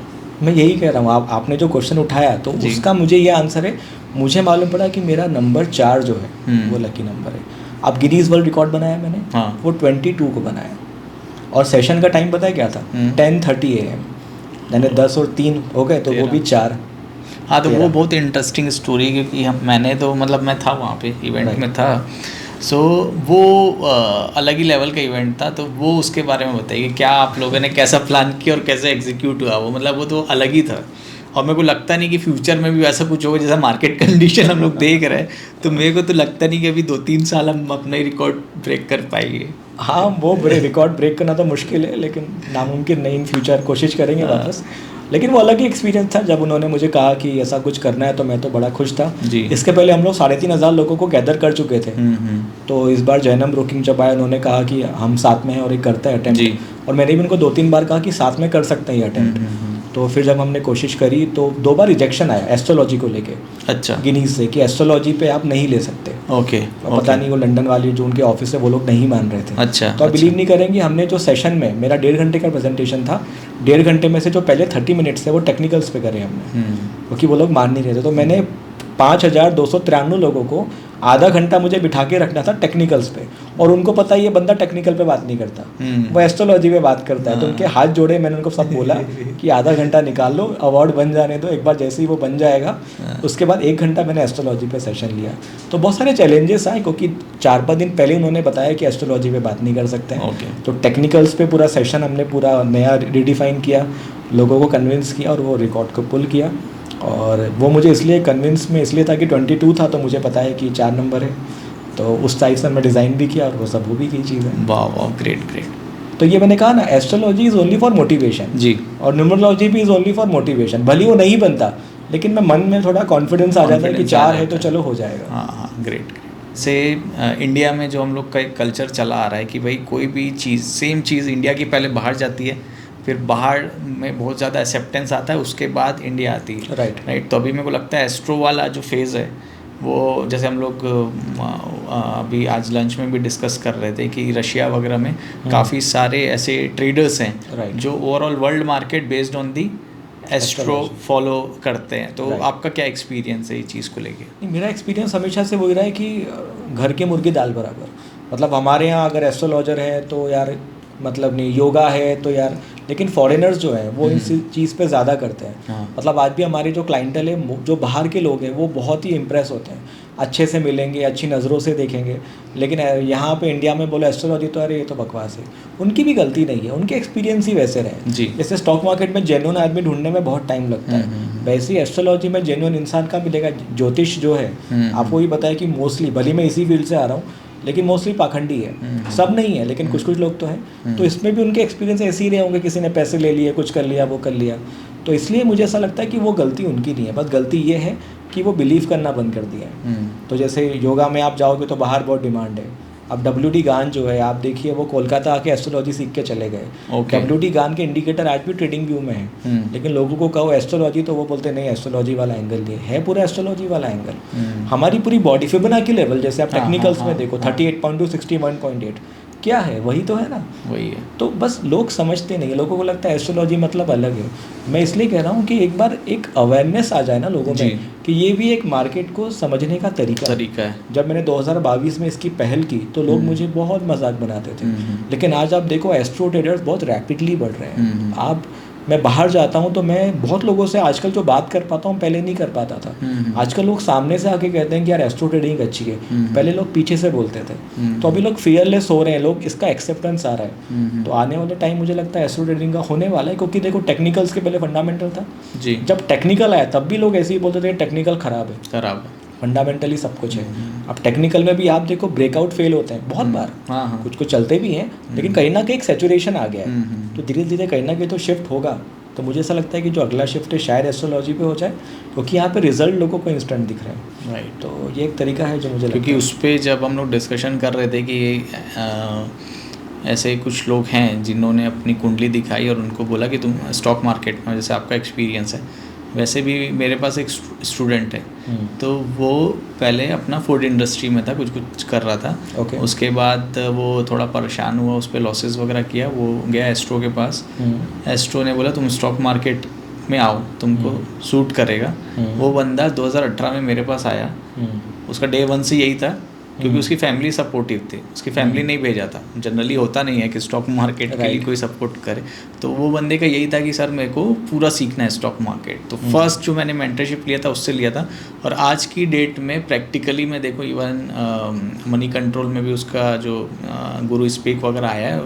मैं यही कह रहा हूँ, आपने जो क्वेश्चन उठाया तो उसका मुझे ये आंसर है। मुझे मालूम पड़ा कि मेरा नंबर 4 जो है वो लकी नंबर है। अब गिनीज वर्ल्ड रिकॉर्ड बनाया मैंने, वो 22 को बनाया, और सेशन का टाइम पता है क्या था? 10:30 AM, यानी 10 और 3 हो गए, तो वो भी 4। हाँ, तो वो बहुत इंटरेस्टिंग स्टोरी, क्योंकि मैंने तो मतलब मैं था वहाँ पे इवेंट में था, सो वो अलग ही लेवल का इवेंट था। तो वो उसके बारे में बताइए, क्या आप लोगों ने कैसा प्लान किया और कैसे एग्जीक्यूट हुआ वो, मतलब वो तो अलग ही था। और मेरे को लगता नहीं कि फ्यूचर में भी वैसा कुछ होगा जैसा मार्केट कंडीशन हम लोग देख रहे हैं। तो मेरे को तो लगता नहीं कि अभी 2-3 साल हम अपना ही रिकॉर्ड ब्रेक कर पाएंगे। हाँ, वो बड़े रिकॉर्ड ब्रेक करना तो मुश्किल है, लेकिन नामुमकिन नहीं, इन फ्यूचर कोशिश करेंगे वापस। लेकिन वो अलग ही एक्सपीरियंस था। जब उन्होंने मुझे कहा कि ऐसा कुछ करना है तो मैं तो बड़ा खुश था जी। इसके पहले हम लोग 3,500 लोगों को गैदर कर चुके थे। तो इस बार जैनम ब्रोकिंग जब आया, उन्होंने कहा कि हम साथ में हैं और एक करते हैं अटेम्प्ट, और मैंने भी उनको 2-3 बार कहा कि साथ में कर सकते हैं ये अटेम्प्ट। तो फिर जब हमने कोशिश करी तो 2 बार रिजेक्शन आया एस्ट्रोलॉजी को लेके। अच्छा। गिनीज से कि एस्ट्रोलॉजी पे आप नहीं ले सकते। ओके। पता नहीं वो लंदन वाली जो उनके ऑफिस है वो लोग नहीं मान रहे थे। अच्छा। तो आप बिलीव नहीं करेंगे, हमने जो सेशन में, मेरा 1.5 घंटे का प्रेजेंटेशन था, 1.5 घंटे में से जो पहले 30 मिनट्स थे वो टेक्निकल्स पे करे हमने, क्योंकि वो लोग मान नहीं रहे थे। तो मैंने 5,293 लोगों को आधा घंटा मुझे बिठा के रखना था टेक्निकल्स पे, और उनको पता है ये बंदा टेक्निकल पे बात नहीं करता, वो एस्ट्रोलॉजी पे बात करता है। तो उनके हाथ जोड़े, मैंने उनको सब बोला कि आधा घंटा निकाल लो, अवार्ड बन जाने दो, एक बार जैसे ही वो बन जाएगा उसके बाद 1 घंटा मैंने एस्ट्रोलॉजी पे सेशन लिया। तो बहुत सारे चैलेंजेस आए, क्योंकि 4-5 दिन पहले उन्होंने बताया कि एस्ट्रोलॉजी पे बात नहीं कर सकते हैं। तो टेक्निकल्स पे पूरा सेशन हमने पूरा नया रिडिफाइन किया, लोगों को कन्विंस किया, और वो रिकॉर्ड को पुल किया। और वो मुझे इसलिए कन्विंस में इसलिए था कि 22 था, तो मुझे पता है कि 4 नंबर है, तो उस टाइप से मैं डिज़ाइन भी किया और वो सब वो भी की चीज़ें। वाह वाह, ग्रेट ग्रेट। तो ये मैंने कहा ना, astrology is only for motivation जी, और न्यूमरोलॉजी भी इज़ ओनली फॉर मोटिवेशन। भले वो नहीं बनता, लेकिन मैं मन में थोड़ा कॉन्फिडेंस आ जाता है कि 4 है तो चलो हो जाएगा। हाँ हाँ, ग्रेट ग्रेट। से इंडिया में जो हम लोग का एक कल्चर चला आ रहा है कि भाई कोई भी चीज़, सेम चीज़ इंडिया की पहले बाहर जाती है, फिर बाहर में बहुत ज़्यादा एक्सेप्टेंस आता है, उसके बाद इंडिया आती है। राइट। तो अभी मेरे को लगता है एस्ट्रो वाला जो फेज़ है वो, जैसे हम लोग अभी आज लंच में भी डिस्कस कर रहे थे कि रशिया वगैरह में काफ़ी सारे ऐसे ट्रेडर्स हैं जो overall world market based on the astro follow करते हैं। तो आपका क्या एक्सपीरियंस है ये चीज़ को लेके? मेरा एक्सपीरियंस हमेशा से वही रहा है कि घर के मुर्गी दाल बराबर। मतलब हमारे यहाँ अगर एस्ट्रोलॉजर है तो यार मतलब नहीं, योगा है तो यार, लेकिन फॉरेनर्स जो हैं वो इस चीज़ पे ज़्यादा करते हैं। हाँ। मतलब आज भी हमारे जो क्लाइंटल है, जो बाहर के लोग हैं, वो बहुत ही इम्प्रेस होते हैं, अच्छे से मिलेंगे, अच्छी नज़रों से देखेंगे। लेकिन यहाँ पे इंडिया में बोलो एस्ट्रोलॉजी तो अरे ये तो बकवास है। उनकी भी गलती नहीं है, उनके एक्सपीरियंस ही वैसे रहे जी। जैसे स्टॉक मार्केट में जेन्युइन आदमी ढूंढने में बहुत टाइम लगता है, वैसे ही एस्ट्रोलॉजी में जेन्युइन इंसान का मिलेगा। ज्योतिष जो है, आपको ये बताया कि मोस्टली, भले मैं इसी फील्ड से आ रहा हूँ, लेकिन मोस्टली पाखंडी है। सब नहीं है, लेकिन कुछ कुछ लोग तो हैं। तो इसमें भी उनके एक्सपीरियंस ऐसे ही रहे होंगे, किसी ने पैसे ले लिए, कुछ कर लिया, वो कर लिया। तो इसलिए मुझे ऐसा लगता है कि वो गलती उनकी नहीं है, बस गलती ये है कि वो बिलीव करना बंद कर दिया है। तो जैसे योगा में आप जाओगे तो बाहर बहुत डिमांड है, अब WD गान जो है, आप देखिए वो कोलकाता आके एस्ट्रोलॉजी सीख के चले गए। Okay. WD गान के इंडिकेटर आज भी ट्रेडिंग व्यू में है, लेकिन लोगों को कहो एस्ट्रोलॉजी तो वो बोलते नहीं, एस्ट्रोलॉजी वाला एंगल नहीं है, पूरा एस्ट्रोलॉजी वाला एंगल। हमारी पूरी बॉडी फिबोनाची लेवल, जैसे आप टेक्निकल्स में देखो 38.2 61.8 क्या है, वही तो है ना, वही है। तो बस लोग समझते नहीं है, लोगों को लगता है एस्ट्रोलॉजी मतलब अलग है। मैं इसलिए कह रहा हूँ कि एक बार एक अवेयरनेस आ जाए ना लोगों में कि ये भी एक मार्केट को समझने का तरीका है। जब मैंने 2022 में इसकी पहल की तो लोग मुझे बहुत मजाक बनाते थे, लेकिन आज आप देखो एस्ट्रो ट्रेडर्स बहुत रैपिडली बढ़ रहे हैं। आप मैं बाहर जाता हूँ तो मैं बहुत लोगों से आजकल जो बात कर पाता हूँ पहले नहीं कर पाता था। आजकल लोग सामने से आके कहते हैं कि यार एस्ट्रो ट्रेडिंग अच्छी है, पहले लोग पीछे से बोलते थे। तो अभी लोग फियरलेस हो रहे हैं, लोग इसका एक्सेप्टेंस आ रहा है। तो आने वाले टाइम मुझे लगता है एस्ट्रो ट्रेडिंग का होने वाला है, क्योंकि देखो टेक्निकल्स के पहले फंडामेंटल था जी। जब टेक्निकल आया तब भी लोग ऐसे ही बोलते थे टेक्निकल खराब है, फंडामेंटली सब कुछ है। अब टेक्निकल में भी आप देखो ब्रेकआउट फेल होते हैं बहुत बार, कुछ कुछ चलते भी हैं, लेकिन कहीं ना कहीं एक सैचुरेशन आ गया है। तो धीरे धीरे कहीं ना कहीं तो शिफ्ट होगा। तो मुझे ऐसा लगता है कि जो अगला शिफ्ट है शायद एस्ट्रोलॉजी पे हो जाए, क्योंकि यहाँ पे रिजल्ट लोगों को इंस्टेंट दिख रहे हैं। राइट। तो ये एक तरीका है जो मुझे क्योंकि उस पर जब हम लोग डिस्कशन कर रहे थे कि ऐसे कुछ लोग हैं जिन्होंने अपनी कुंडली दिखाई और उनको बोला कि तुम स्टॉक मार्केट में, जैसे आपका एक्सपीरियंस है, वैसे भी मेरे पास एक स्टूडेंट है, तो वो पहले अपना फूड इंडस्ट्री में था, कुछ कर रहा था। उसके बाद वो थोड़ा परेशान हुआ, उस पर लॉसेस वगैरह किया, वो गया एस्ट्रो के पास। एस्ट्रो ने बोला तुम स्टॉक मार्केट में आओ, तुमको सूट करेगा। वो बंदा 2018 में मेरे पास आया, उसका डे 1 से यही था, क्योंकि उसकी फैमिली सपोर्टिव थी, उसकी फैमिली नहीं भेजा था। जनरली होता नहीं है कि स्टॉक मार्केट के लिए कोई सपोर्ट करे, तो वो बंदे का यही था कि सर मेरे को पूरा सीखना है स्टॉक मार्केट। तो फर्स्ट जो मैंने मेंटरशिप लिया था उससे लिया था, और आज की डेट में प्रैक्टिकली मैं देखो इवन मनी कंट्रोल में भी उसका जो गुरु स्पीक वगैरह आया है,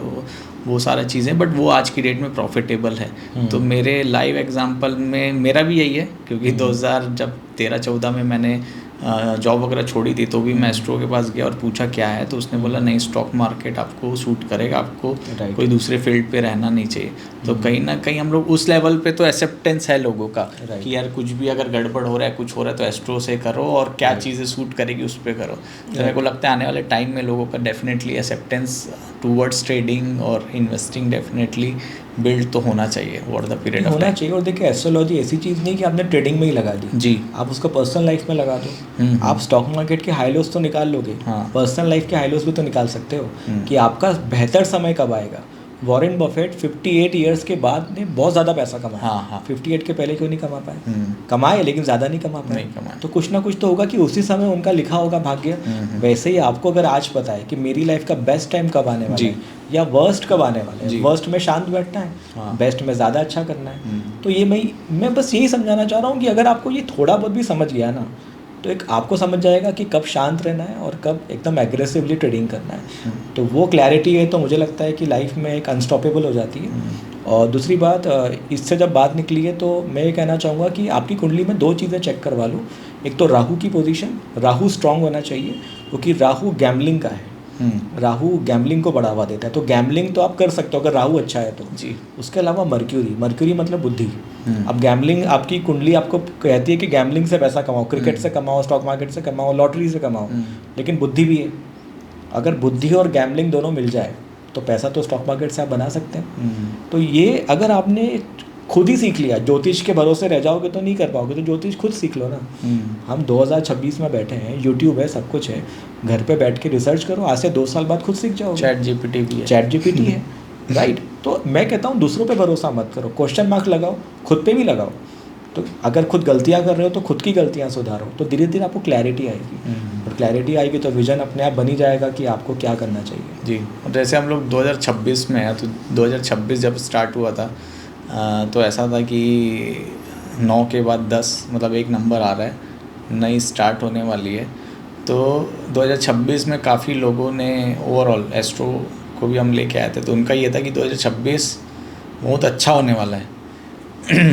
वो सारा चीज़ें, बट वो आज की डेट में प्रॉफिटेबल है। तो मेरे लाइव एग्जांपल में मेरा भी यही है, क्योंकि 2013-14 में मैंने जॉब वगैरह छोड़ी थी, तो भी मैं एस्ट्रो के पास गया और पूछा क्या है, तो उसने बोला नहीं, स्टॉक मार्केट आपको सूट करेगा, आपको कोई दूसरे फील्ड पे रहना नहीं चाहिए। तो कहीं ना कहीं हम लोग उस लेवल पे तो एक्सेप्टेंस है लोगों का कि यार कुछ भी अगर गड़बड़ हो रहा है, कुछ हो रहा है, तो एस्ट्रो से करो, और क्या चीज़ें सूट करेगी उस पर करो। तो मेरे को लगता है आने वाले टाइम में लोगों का डेफिनेटली एक्सेप्टेंस टूवर्ड्स ट्रेडिंग और इन्वेस्टिंग डेफिनेटली बिल्ड तो होना चाहिए over the period of time. चाहिए। और देखिए एस्ट्रोलॉजी ऐसी चीज़ नहीं कि आपने ट्रेडिंग में ही लगा दी जी, आप उसको पर्सनल लाइफ में लगा दो। आप स्टॉक मार्केट के हाई लॉस तो निकाल लोगे, पर्सनल लाइफ के हाई लॉस भी तो निकाल सकते हो कि आपका बेहतर समय कब आएगा। वॉरेन बफेट 58 ईयर्स के बाद ने बहुत ज़्यादा पैसा कमाया। 58 के पहले क्यों नहीं कमा पाए? कमाए लेकिन ज़्यादा नहीं कमा पाए। तो कुछ ना कुछ तो होगा कि उसी समय उनका लिखा होगा भाग्य। वैसे ही आपको अगर आज पता है कि मेरी लाइफ का बेस्ट टाइम कब आने वाला है या वर्स्ट कब आने वाला है, वर्स्ट में शांत बैठना है, बेस्ट में ज़्यादा अच्छा करना है। तो ये मैं बस यही समझाना चाह रहा हूँ कि अगर आपको ये थोड़ा बहुत भी समझ लिया ना, तो एक आपको समझ जाएगा कि कब शांत रहना है और कब एकदम एग्रेसिवली ट्रेडिंग करना है। तो वो क्लैरिटी है तो मुझे लगता है कि लाइफ में एक अनस्टॉपेबल हो जाती है। और दूसरी बात, इससे जब बात निकली है तो मैं ये कहना चाहूँगा कि आपकी कुंडली में 2 चीज़ें चेक करवा लो। एक तो राहु की पोजीशन, राहु स्ट्रांग होना चाहिए, क्योंकि राहु गैम्बलिंग का है। राहु गैम्बलिंग को बढ़ावा देता है, तो गैम्बलिंग तो आप कर सकते हो अगर राहु अच्छा है तो जी। उसके अलावा मर्क्यूरी मतलब बुद्धि। अब गैम्बलिंग, आपकी कुंडली आपको कहती है कि गैम्बलिंग से पैसा कमाओ, क्रिकेट से कमाओ, स्टॉक मार्केट से कमाओ, लॉटरी से कमाओ, लेकिन बुद्धि भी है। अगर बुद्धि और गैम्बलिंग दोनों मिल जाए तो पैसा तो स्टॉक मार्केट से आप बना सकते हैं। तो ये अगर आपने खुद ही सीख लिया, ज्योतिष के भरोसे रह जाओगे तो नहीं कर पाओगे, तो ज्योतिष खुद सीख लो ना। हम 2026 में बैठे हैं, यूट्यूब है, सब कुछ है, घर पे बैठ के रिसर्च करो, आज से 2 साल बाद खुद सीख जाओगे। चैट जीपीटी भी है, राइट। तो मैं कहता हूँ दूसरों पे भरोसा मत करो, क्वेश्चन मार्क लगाओ, खुद पे भी लगाओ। तो अगर खुद गलतियाँ कर रहे हो तो खुद की गलतियाँ सुधारो, तो धीरे धीरे आपको क्लैरिटी आएगी, और क्लैरिटी आएगी तो विजन अपने आप बनी जाएगा कि आपको क्या करना चाहिए। जी। जैसे हम लोग 2026 में है, तो 2026 जब स्टार्ट हुआ था तो ऐसा था कि 9 के बाद 10 मतलब एक नंबर आ रहा है, नई स्टार्ट होने वाली है। तो 2026 में काफ़ी लोगों ने ओवरऑल एस्ट्रो को भी हम लेके आए थे, तो उनका ये था कि 2026 बहुत अच्छा होने वाला है।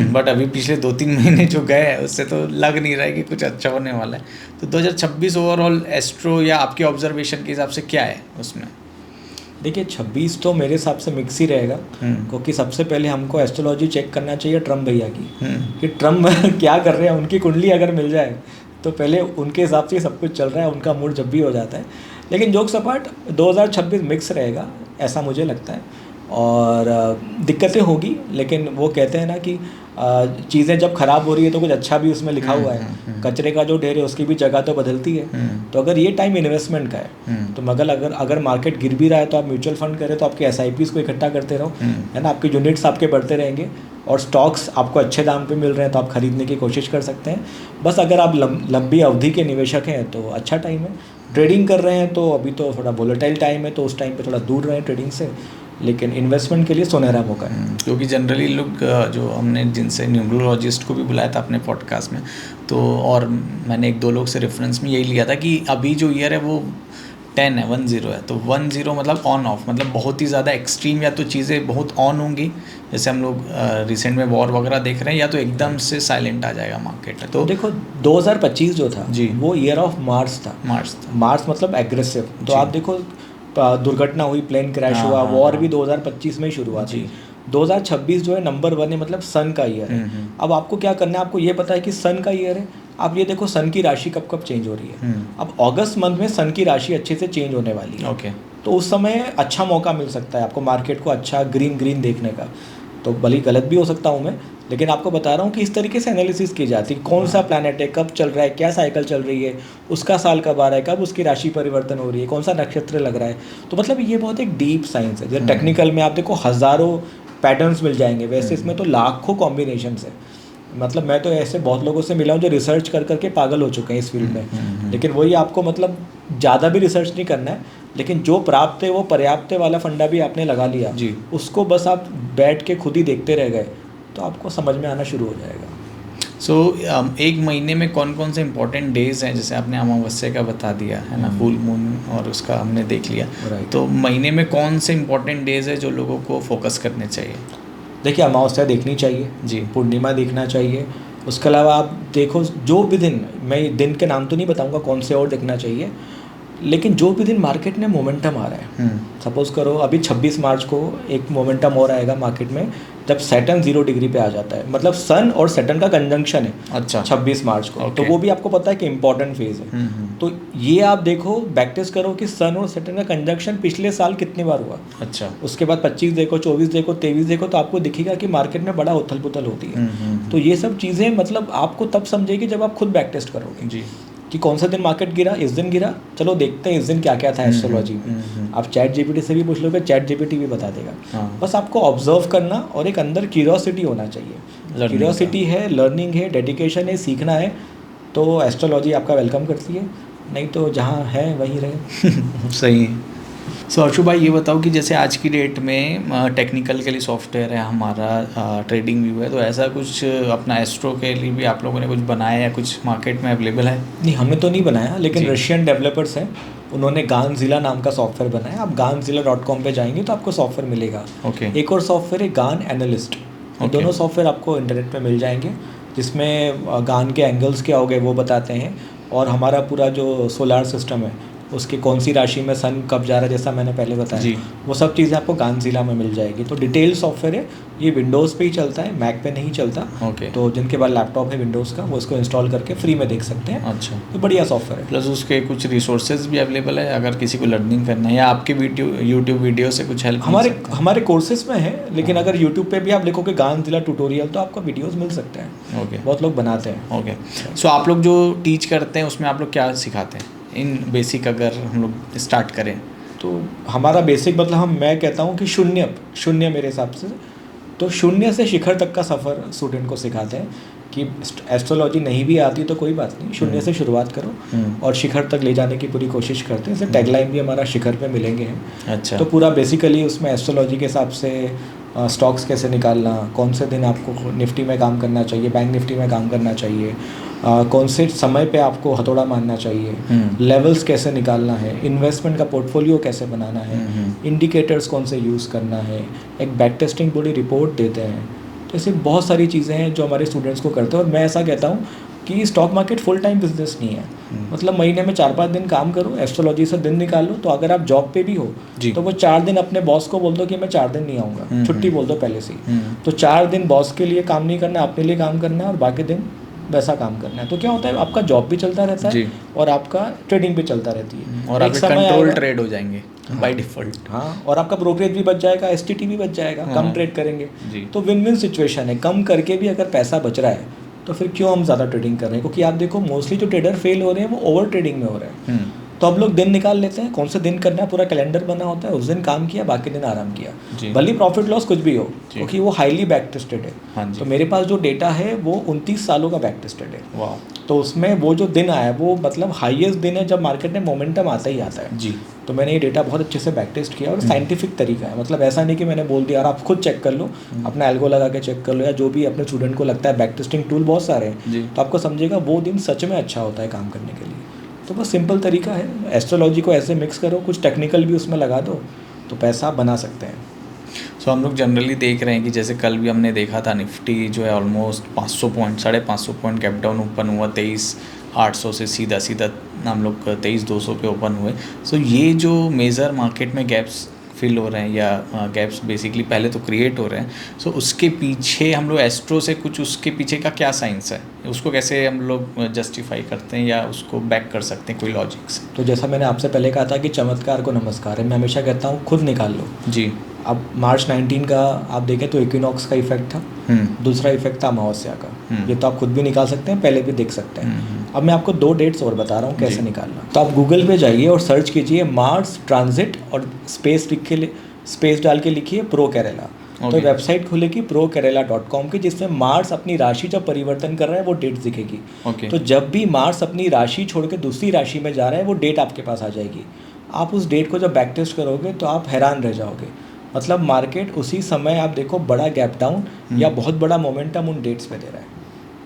बट अभी पिछले 2-3 महीने जो गए हैं उससे तो लग नहीं रहा है कि कुछ अच्छा होने वाला है। तो 2026 ओवरऑल एस्ट्रो या आपके ऑब्जर्वेशन के हिसाब से क्या है उसमें? देखिए 26 तो मेरे हिसाब से मिक्स ही रहेगा, क्योंकि सबसे पहले हमको एस्ट्रोलॉजी चेक करना चाहिए ट्रम्प भैया की, कि ट्रम्प क्या कर रहे हैं। उनकी कुंडली अगर मिल जाए तो पहले उनके हिसाब से सब कुछ चल रहा है, उनका मूड जब भी हो जाता है। लेकिन जोक्स अपार्ट 2026 मिक्स रहेगा ऐसा मुझे लगता है। और दिक्कतें होगी, लेकिन वो कहते हैं ना कि चीज़ें जब ख़राब हो रही है तो कुछ अच्छा भी उसमें लिखा हुआ है। कचरे का जो ढेर है उसकी भी जगह तो बदलती है। तो अगर ये टाइम इन्वेस्टमेंट का है तो मगर अगर मार्केट गिर भी रहा है तो आप म्यूचुअल फंड करें, तो आपके SIPs को इकट्ठा करते रहो, है ना, आपके यूनिट्स आपके बढ़ते रहेंगे और स्टॉक्स आपको अच्छे दाम पे मिल रहे हैं तो आप खरीदने की कोशिश कर सकते हैं। बस अगर आप लंबी अवधि के निवेशक हैं तो अच्छा टाइम है। ट्रेडिंग कर रहे हैं तो अभी तो थोड़ा वोलेटाइल टाइम है, तो उस टाइम पे थोड़ा दूर रहें ट्रेडिंग से, लेकिन इन्वेस्टमेंट के लिए सुनहरा मौका है। क्योंकि जनरली लोग जो हमने जिनसे न्यूमरोलॉजिस्ट को भी बुलाया था अपने पॉडकास्ट में, तो और मैंने 1-2 लोग से रेफरेंस में यही लिया था कि अभी जो ईयर है वो 10 है, 10 है, तो 10 मतलब ऑन ऑफ, मतलब बहुत ही ज़्यादा एक्सट्रीम, या तो चीज़ें बहुत ऑन होंगी जैसे हम लोग रिसेंट में वॉर वगैरह देख रहे हैं, या तो एकदम से साइलेंट आ जाएगा मार्केट में। तो देखो 2025 जो था जी, वो ईयर ऑफ मार्स था। मार्स मतलब एग्रेसिव। तो आप देखो दुर्घटना हुई, प्लेन क्रैश हुआ, वॉर भी 2025 में ही शुरू हुआ थी। 2026 जो है नंबर 1 है, मतलब सन का ईयर है। अब आपको क्या करना है, आपको ये पता है कि सन का ईयर है, आप ये देखो सन की राशि कब कब चेंज हो रही है। अब अगस्त मंथ में सन की राशि अच्छे से चेंज होने वाली है। ओके, तो उस समय अच्छा मौका मिल सकता है आपको मार्केट को अच्छा ग्रीन देखने का। तो भले गलत भी हो सकता हूँ मैं, लेकिन आपको बता रहा हूँ कि इस तरीके से एनालिसिस की जाती है, कौन सा प्लैनेट है, कब चल रहा है, क्या साइकिल चल रही है, उसका साल कब आ रहा है, कब उसकी राशि परिवर्तन हो रही है, कौन सा नक्षत्र लग रहा है। तो मतलब ये बहुत एक डीप साइंस है। जैसे टेक्निकल में आप देखो हज़ारों पैटर्न्स मिल जाएंगे, वैसे इसमें तो लाखों कॉम्बिनेशंस है। मतलब मैं तो ऐसे बहुत लोगों से मिला हूँ जो रिसर्च कर करके पागल हो चुके हैं इस फील्ड में। लेकिन वही आपको मतलब ज़्यादा भी रिसर्च नहीं करना है, लेकिन जो प्राप्त है वो पर्याप्त है वाला फंडा भी आपने लगा लिया जी, उसको बस आप बैठ के खुद ही देखते रह गए तो आपको समझ में आना शुरू हो जाएगा। एक महीने में कौन कौन से इंपॉर्टेंट डेज हैं, जैसे आपने अमावस्या का बता दिया है ना, फुल मून और उसका हमने देख लिया, तो महीने में कौन से इंपॉर्टेंट डेज है जो लोगों को फोकस करने चाहिए? देखिए अमावस्या देखनी चाहिए जी, पूर्णिमा देखना चाहिए। उसके अलावा आप देखो जो भी दिन, मैं दिन के नाम तो नहीं बताऊंगा कौन से और देखना चाहिए, लेकिन जो भी दिन मार्केट में मोमेंटम आ रहा है, सपोज करो अभी 26 मार्च को एक मोमेंटम और आएगा मार्केट में जब सैटर्न 0 डिग्री पे आ जाता है, मतलब सन और सैटर्न का कंजंक्शन है। अच्छा, 26 मार्च को। तो वो भी आपको पता है कि इंपॉर्टेंट फेज है। तो ये आप देखो बैक टेस्ट करो कि सन और सैटर्न का कंजंक्शन पिछले साल कितनी बार हुआ। अच्छा, उसके बाद 25 देखो, 24 देखो, 23 देखो, तो आपको दिखेगा कि मार्केट में बड़ा उथल पुथल होती है। तो ये सब चीज़ें मतलब आपको तब समझेगी जब आप खुद बैक टेस्ट करोगे जी, कि कौन सा दिन मार्केट गिरा, इस दिन गिरा, चलो देखते हैं इस दिन क्या क्या था एस्ट्रोलॉजी में। आप चैट जीपीटी से भी पूछ लोगे, चैट जीपीटी भी बता देगा। बस आपको ऑब्जर्व करना और एक अंदर क्यूरियोसिटी होना चाहिए। क्यूरियोसिटी है, लर्निंग है, डेडिकेशन है, सीखना है, तो एस्ट्रोलॉजी आपका वेलकम करती है। नहीं तो जहाँ है वहीं रहे। सही है। सो अर्शु भाई ये बताओ कि जैसे आज की डेट में टेक्निकल के लिए सॉफ्टवेयर है हमारा, ट्रेडिंग व्यू है, तो ऐसा कुछ अपना एस्ट्रो के लिए भी आप लोगों ने कुछ बनाया या कुछ मार्केट में अवेलेबल है? नहीं, हमने तो नहीं बनाया, लेकिन रशियन डेवलपर्स हैं, उन्होंने गानजिला नाम का सॉफ्टवेयर बनाया। आप गानजिला.com पे जाएंगे तो आपको सॉफ्टवेयर मिलेगा। ओके, एक और सॉफ्टवेयर है गान एनालिस्ट। दोनों सॉफ्टवेयर आपको इंटरनेट पे मिल जाएंगे, जिसमें गान के एंगल्स क्या हो गए वो बताते हैं, और हमारा पूरा जो सोलार सिस्टम है उसकी कौन सी राशि में सन कब जा रहा है, जैसा मैंने पहले बताया, वो सब चीज़ें आपको गानजिला में मिल जाएगी। तो डिटेल सॉफ्टवेयर है, ये विंडोज़ पे ही चलता है, मैक पे नहीं चलता। ओके, तो जिनके पास लैपटॉप है विंडोज़ का, वो इसको इंस्टॉल करके फ्री में देख सकते हैं। अच्छा, तो बढ़िया सॉफ्टवेयर है। प्लस उसके कुछ रिसोर्सेज भी अवेलेबल है अगर किसी को लर्निंग करना है, या आपके यूट्यूब वीडियो से कुछ हेल्प? हमारे कोर्सेज में है, लेकिन अगर यूट्यूब पे भी आप लिखोगे गानजिला ट्यूटोरियल तो आपको वीडियोस मिल सकते हैं। ओके, बहुत लोग बनाते हैं। ओके, सो आप लोग जो टीच करते हैं उसमें आप लोग क्या सिखाते हैं इन बेसिक, अगर हम लोग स्टार्ट करें तो? हमारा बेसिक मतलब मैं कहता हूँ कि शून्य मेरे हिसाब से, तो शून्य से शिखर तक का सफ़र स्टूडेंट को सिखाते हैं कि एस्ट्रोलॉजी नहीं भी आती तो कोई बात नहीं, शून्य से शुरुआत करो और शिखर तक ले जाने की पूरी कोशिश करते हैं। जैसे टैगलाइन भी हमारा शिखर पे मिलेंगे हैं। अच्छा, तो पूरा बेसिकली उसमें एस्ट्रोलॉजी के हिसाब से स्टॉक्स कैसे निकालना, कौन से दिन आपको निफ्टी में काम करना चाहिए, बैंक निफ्टी में काम करना चाहिए, कौन से समय पे आपको हथौड़ा मारना चाहिए, लेवल्स कैसे निकालना है, इन्वेस्टमेंट का पोर्टफोलियो कैसे बनाना है, इंडिकेटर्स कौन से यूज़ करना है, एक बैक टेस्टिंग पूरी रिपोर्ट देते हैं। तो ऐसी बहुत सारी चीज़ें हैं जो हमारे स्टूडेंट्स को करते हैं। और मैं ऐसा कहता हूँ कि stock market full time business नहीं है। मतलब महीने में 4-5 दिन काम करो, एस्ट्रोलॉजी से दिन निकाल लो। तो अगर आप जॉब पे भी हो तो वो 4 दिन अपने बॉस को बोल दो कि मैं 4 दिन नहीं आऊँगा, छुट्टी बोल दो पहले से ही। तो 4 दिन बॉस के लिए काम नहीं करना, अपने लिए काम करना है, और बाकी दिन वैसा काम करना है। तो क्या होता है, आपका जॉब भी चलता रहता है जी। और आपका ट्रेडिंग भी चलता रहती है, और एक आपके समय कंट्रोल आएगा। ट्रेड हो जाएंगे बाय डिफॉल्ट। हाँ, और आपका ब्रोकरेज भी बच जाएगा, एसटीटी भी बच जाएगा, कम हाँ। ट्रेड करेंगे। जी। तो विन विन सिचुएशन है, कम करके भी अगर पैसा बच रहा है तो फिर क्यों हम ज़्यादा ट्रेडिंग कर रहे हैं? क्योंकि आप देखो मोस्टली जो ट्रेडर फेल हो रहे हैं वो ओवर ट्रेडिंग में हो रहे हैं। तो हम लोग दिन निकाल लेते हैं, कौन सा दिन करना है, पूरा कैलेंडर बना होता है, उस दिन काम किया, बाकी दिन आराम किया, जी। भले प्रॉफिट लॉस कुछ भी हो, जी। क्योंकि वो हाईली बैक टेस्टेड है। हाँ जी। तो मेरे पास जो डेटा है वो 29 सालों का बैक टेस्टेड है। वाह। तो उसमें वो जो दिन आया वो मतलब हाईएस्ट दिन है जब मार्केट में मोमेंटम आता ही आता है। जी। तो मैंने ये डेटा बहुत अच्छे से बैक टेस्ट किया और साइंटिफिक तरीका है, मतलब ऐसा नहीं कि मैंने बोल दिया, और आप खुद चेक कर लो, अपना एल्गो लगा के चेक कर लो, या जो भी अपने स्टूडेंट को लगता है, बैक टेस्टिंग टूल बहुत सारे हैं, जी। तो आपको समझेगा वो दिन सच में अच्छा होता है काम करने के लिए। तो बस सिंपल तरीका है, एस्ट्रोलॉजी को ऐसे मिक्स करो, कुछ टेक्निकल भी उसमें लगा दो, तो पैसा बना सकते हैं। सो हम लोग जनरली देख रहे हैं कि जैसे कल भी हमने देखा था, निफ्टी जो है almost 500 point 550 point gap down open हुआ, 23,800 से सीधा हम लोग 23,200 पे ओपन हुए। सो ये जो मेजर मार्केट में गैप्स फिल हो रहे हैं या गैप्स बेसिकली पहले तो क्रिएट हो रहे हैं, सो उसके पीछे हम लोग एस्ट्रो से कुछ उसके पीछे का क्या साइंस है, उसको कैसे हम लोग जस्टिफाई करते हैं या उसको बैक कर सकते हैं कोई लॉजिक से? तो जैसा मैंने आपसे पहले कहा था कि चमत्कार को नमस्कार है, मैं हमेशा कहता हूँ खुद निकाल लो। जी। अब मार्च 19 का आप देखें तो इक्विनॉक्स का इफेक्ट था, दूसरा इफेक्ट था अमावस्या का, ये तो आप खुद भी निकाल सकते हैं, पहले भी देख सकते हैं। अब मैं आपको 2 डेट्स और बता रहा हूँ कैसे निकालना। तो आप गूगल पे जाइए और सर्च कीजिए मार्स ट्रांजिट और स्पेस डाल के लिखिए प्रो केरला। तो वेबसाइट खुलेगी prokerala.com की, जिसमें मार्स अपनी राशि जब परिवर्तन कर रहा है वो डेट दिखेगी। तो जब भी मार्स अपनी राशि छोड़ के दूसरी राशि में जा रहा है वो डेट आपके पास आ जाएगी। आप उस डेट को जब बैक टेस्ट करोगे तो आप हैरान रह जाओगे, मतलब मार्केट उसी समय आप देखो बड़ा गैप डाउन या बहुत बड़ा मोमेंटम उन डेट्स पे दे रहा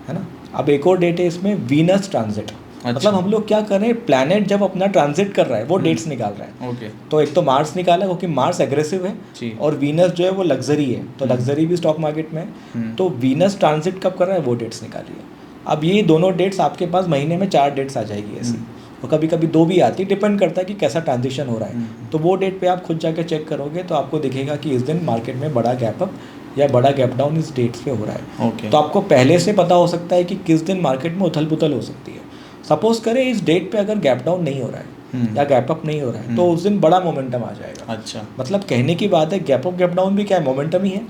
है ना। अब एक और डेट है इसमें वीनस ट्रांजिट। मतलब हम लोग क्या कर रहे हैं, प्लैनेट जब अपना ट्रांजिट कर रहा है वो डेट्स निकाल रहा है। तो एक तो मार्स निकाला क्योंकि मार्स एग्रेसिव है और वीनस जो है वो लग्जरी है, तो लग्जरी भी स्टॉक मार्केट में है। तो वीनस ट्रांजिट कब कर रहा है वो डेट्स निकाली है। अब ये दोनों डेट्स आपके पास महीने में 4 डेट्स आ जाएगी ऐसी, और कभी कभी 2 भी आती, डिपेंड करता है कि कैसा ट्रांजिशन हो रहा है। तो वो डेट पे आप खुद जाके चेक करोगे तो आपको दिखेगा कि इस दिन मार्केट में बड़ा गैप अप या बड़ा गैप डाउन इस डेट्स पे हो रहा है। तो आपको पहले से पता हो सकता है कि किस दिन मार्केट में उथल पुथल हो सकती है। सपोज करें इस डेट पे अगर गैप डाउन नहीं हो रहा है या गैप अप नहीं हो रहा है तो उस दिन बड़ा मोमेंटम आ जाएगा। अच्छा, मतलब कहने की बात है, गैप अप गैप डाउन भी क्या है, मोमेंटम ही है।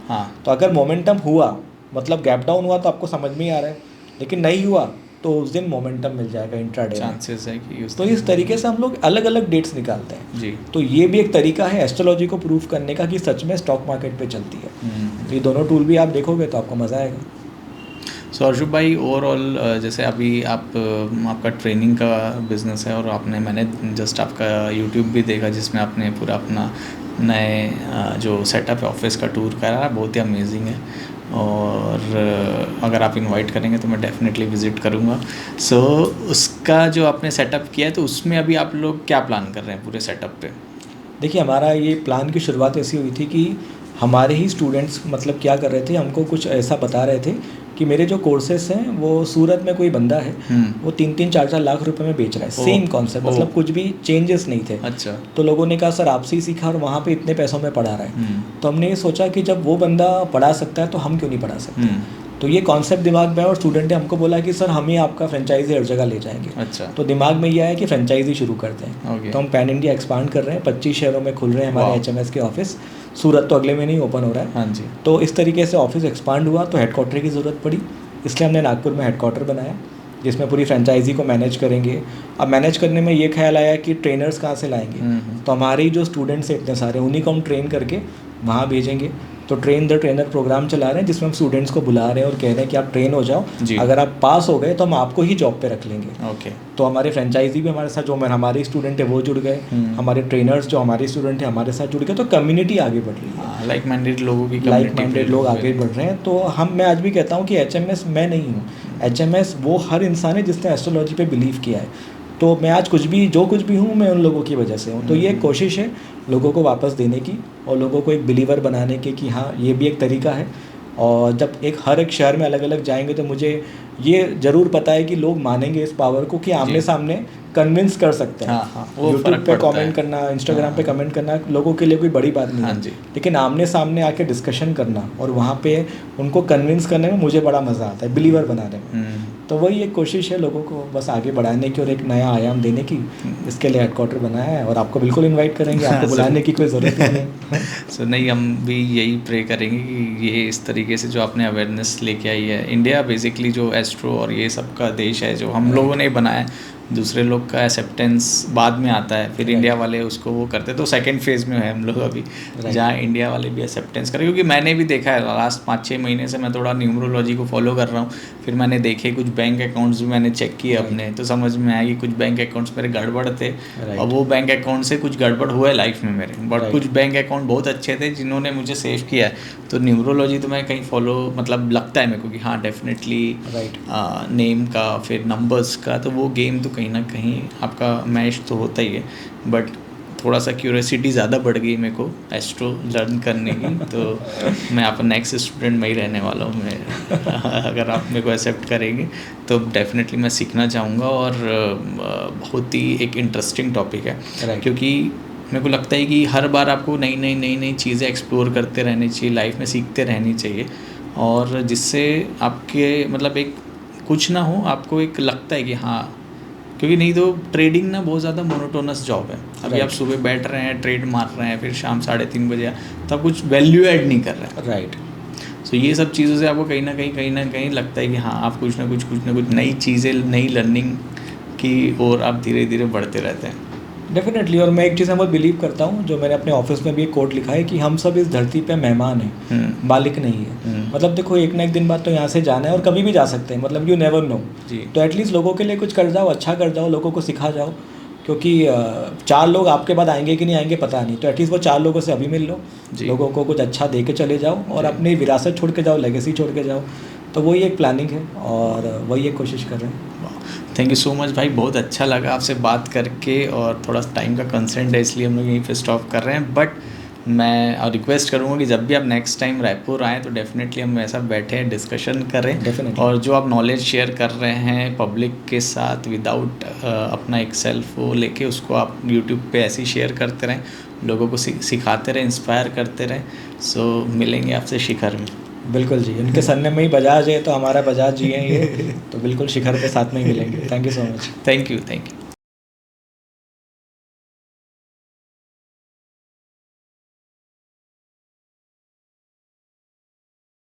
तो अगर मोमेंटम हुआ मतलब गैप डाउन हुआ तो आपको समझ में ही आ रहा है, लेकिन नहीं हुआ तो उस दिन मोमेंटम मिल जाएगा इंट्राडे में, चांसेस है कि तो इस तरीके से हम लोग अलग अलग डेट्स निकालते हैं जी। तो ये भी एक तरीका है एस्ट्रोलॉजी को प्रूफ करने का कि सच में स्टॉक मार्केट पे चलती है। तो ये दोनों टूल भी आप देखोगे तो आपको मज़ा आएगा। सो अर्जुन भाई, ओवरऑल जैसे अभी आपका ट्रेनिंग का बिजनेस है और मैंने जस्ट आपका यूट्यूब भी देखा जिसमें आपने पूरा अपना नए जो सेटअप है ऑफिस का टूर करा, बहुत ही अमेजिंग है। और अगर आप इनवाइट करेंगे तो मैं डेफिनेटली विज़िट करूँगा। सो उसका जो आपने सेटअप किया है तो उसमें अभी आप लोग क्या प्लान कर रहे हैं पूरे सेटअप पे? देखिए, हमारा ये प्लान की शुरुआत ऐसी हुई थी कि हमारे ही स्टूडेंट्स मतलब क्या कर रहे थे, हमको कुछ ऐसा बता रहे थे कि मेरे जो कोर्सेस हैं वो सूरत में कोई बंदा है वो 3-3, 4-4 लाख रुपए में बेच रहा है, सेम कॉन्सेप्ट, मतलब कुछ भी चेंजेस नहीं थे। अच्छा। तो लोगों ने कहा सर आपसे ही सीखा और वहाँ पे इतने पैसों में पढ़ा रहा है। तो हमने ये सोचा कि जब वो बंदा पढ़ा सकता है तो हम क्यों नहीं पढ़ा सकते। तो ये कॉन्सेप्ट दिमाग में, और स्टूडेंट ने हमको बोला कि सर हम ही आपका फ्रेंचाइजी हर जगह ले जाएंगे। अच्छा। तो दिमाग में ये आया कि फ्रेंचाइजी शुरू करते हैं। तो हम पैन इंडिया एक्सपांड कर रहे हैं, 25 शहरों में खुल रहे हैं हमारे HMS के ऑफिस। सूरत तो अगले महीने ही ओपन हो रहा है। हाँ जी। तो इस तरीके से ऑफिस एक्सपांड हुआ तो हेडक्वार्टर की ज़रूरत पड़ी, इसलिए हमने नागपुर में हेडक्वार्टर बनाया जिसमें पूरी फ्रेंचाइजी को मैनेज करेंगे। अब मैनेज करने में ये ख्याल आया कि ट्रेनर्स कहाँ से लाएंगे, तो हमारे ही जो स्टूडेंट्स हैं इतने सारे, उन्हीं को हम ट्रेन करके वहाँ भेजेंगे। तो ट्रेन द ट्रेनर प्रोग्राम चला रहे हैं जिसमें हम स्टूडेंट्स को बुला रहे हैं और कह रहे हैं कि आप ट्रेन हो जाओ, अगर आप पास हो गए तो हम आपको ही जॉब पे रख लेंगे। तो हमारे फ्रेंचाइजी भी हमारे साथ, जो हमारे स्टूडेंट है वो जुड़ गए, हमारे ट्रेनर्स जो हमारे स्टूडेंट हैं हमारे साथ जुड़ गए, तो कम्युनिटी आगे बढ़ रही है, लाइक माइंडेड लोगों की लाइक माइंडेड लोग आगे बढ़ रहे हैं। तो मैं आज भी कहता हूँ कि HMS मैं नहीं हूँ, HMS वो हर इंसान है जिसने एस्ट्रोलॉजी पे बिलीव किया है। तो मैं आज जो कुछ भी हूँ मैं उन लोगों की वजह से हूँ। तो ये एक कोशिश है लोगों को वापस देने की और लोगों को एक बिलीवर बनाने की कि हाँ ये भी एक तरीका है। और जब हर एक शहर में अलग अलग जाएंगे तो मुझे ये ज़रूर पता है कि लोग मानेंगे इस पावर को कि आमने सामने कन्विंस कर सकते हैं। यूट्यूब पे कमेंट करना, इंस्टाग्राम पे कमेंट करना लोगों के लिए कोई बड़ी बात नहीं है, लेकिन आमने सामने आके डिस्कशन करना और वहाँ पे उनको कन्विंस करने में मुझे बड़ा मज़ा आता है, बिलीवर बनाने में। तो वही एक कोशिश है लोगों को बस आगे बढ़ाने की और एक नया आयाम देने की, इसके लिए हेडक्वार्टर बनाया है और आपको बिल्कुल इनवाइट करेंगे, आपको बुलाने की कोई ज़रूरत ही नहीं। सो नहीं, हम भी यही प्रे करेंगे कि ये इस तरीके से जो आपने अवेयरनेस लेके आई है, इंडिया बेसिकली जो एस्ट्रो और ये सब का देश है, जो हम लोगों ने बनाया है, दूसरे लोग का एक्सेप्टेंस बाद में आता है, फिर इंडिया वाले उसको वो करते हैं, तो सेकंड फेज़ में है हम लोग अभी, जहाँ इंडिया वाले भी एक्सेप्टेंस करें। क्योंकि मैंने भी देखा है लास्ट 5-6 महीने से मैं थोड़ा न्यूमरोलॉजी को फॉलो कर रहा हूँ, फिर मैंने देखे कुछ बैंक अकाउंट्स भी मैंने चेक किए अपने, तो समझ में आया कि कुछ बैंक अकाउंट्स मेरे गड़बड़ थे, और वो बैंक अकाउंट से कुछ गड़बड़ हुआ है लाइफ में मेरे, बट कुछ बैंक अकाउंट बहुत अच्छे थे जिन्होंने मुझे सेव किया है। तो न्यूमरोलॉजी तो मैं कहीं फॉलो, मतलब लगता है मेरे को कि हाँ डेफिनेटली नेम का, फिर नंबर्स का, तो वो गेम तो कहीं ना कहीं आपका मैच तो होता ही है, बट थोड़ा सा क्यूरियोसिटी ज़्यादा बढ़ गई मेरे को एस्ट्रो लर्न करने की, तो मैं आपका नेक्स्ट स्टूडेंट में ही रहने वाला हूँ मैं। अगर आप मेरे को एक्सेप्ट करेंगे तो डेफिनेटली मैं सीखना चाहूँगा, और बहुत ही एक इंटरेस्टिंग टॉपिक है, क्योंकि मेरे को लगता है कि हर बार आपको नई नई चीज़ें एक्सप्लोर करते रहनी चाहिए, लाइफ में सीखते रहनी चाहिए, और जिससे आपके मतलब एक कुछ ना हो, आपको एक लगता है कि हाँ, क्योंकि नहीं तो ट्रेडिंग ना बहुत ज़्यादा मोनोटोनस जॉब है। अभी आप सुबह बैठ रहे हैं, ट्रेड मार रहे हैं, फिर शाम 3:30 बजे तो आप कुछ वैल्यू ऐड नहीं कर रहे हैं। राइट। सो ये सब चीज़ों से आपको कहीं ना कहीं लगता है कि हाँ, आप कुछ ना कुछ नई चीज़ें, नई लर्निंग की ओर आप धीरे धीरे बढ़ते रहते हैं। डेफिनेटली। और मैं एक चीज़ बहुत बिलीव करता हूँ, जो मैंने अपने ऑफिस में भी एक कोट लिखा है कि हम सब इस धरती पे मेहमान हैं, मालिक नहीं है। मतलब देखो, एक ना एक दिन बाद तो यहाँ से जाना है और कभी भी जा सकते हैं, मतलब यू नेवर नो। तो एटलीस्ट लोगों के लिए कुछ कर जाओ, अच्छा कर जाओ, लोगों को सिखा जाओ, क्योंकि 4 लोग आपके बाद आएंगे कि नहीं आएंगे पता नहीं, तो एटलीस्ट वो 4 लोगों से अभी मिल लो, लोगों को कुछ अच्छा दे के चले जाओ और अपनी विरासत छोड़ के जाओ, लेगेसी छोड़ के जाओ। तो वही एक प्लानिंग है और वही एक कोशिश कर रहे हैं। थैंक यू सो मच भाई, बहुत अच्छा लगा आपसे बात करके, और थोड़ा टाइम का कंसेंट है इसलिए हम लोग यहीं पे स्टॉप कर रहे हैं। बट मैं रिक्वेस्ट करूँगा कि जब भी आप नेक्स्ट टाइम रायपुर आएँ तो डेफिनेटली हम ऐसा बैठे डिस्कशन करें, और जो आप नॉलेज शेयर कर रहे हैं पब्लिक के साथ विदाउट अपना एक सेल्फ वो लेके, उसको आप यूट्यूब पे ऐसे ही शेयर करते रहें, लोगों को सिखाते रहें, इंस्पायर करते रहें। सो मिलेंगे आपसे शिखर में। बिल्कुल जी, उनके सरनेम में ही बजाज है तो हमारा बजाज जी है ये, तो बिल्कुल शिखर के साथ में ही मिलेंगे। Thank you so much. Thank you.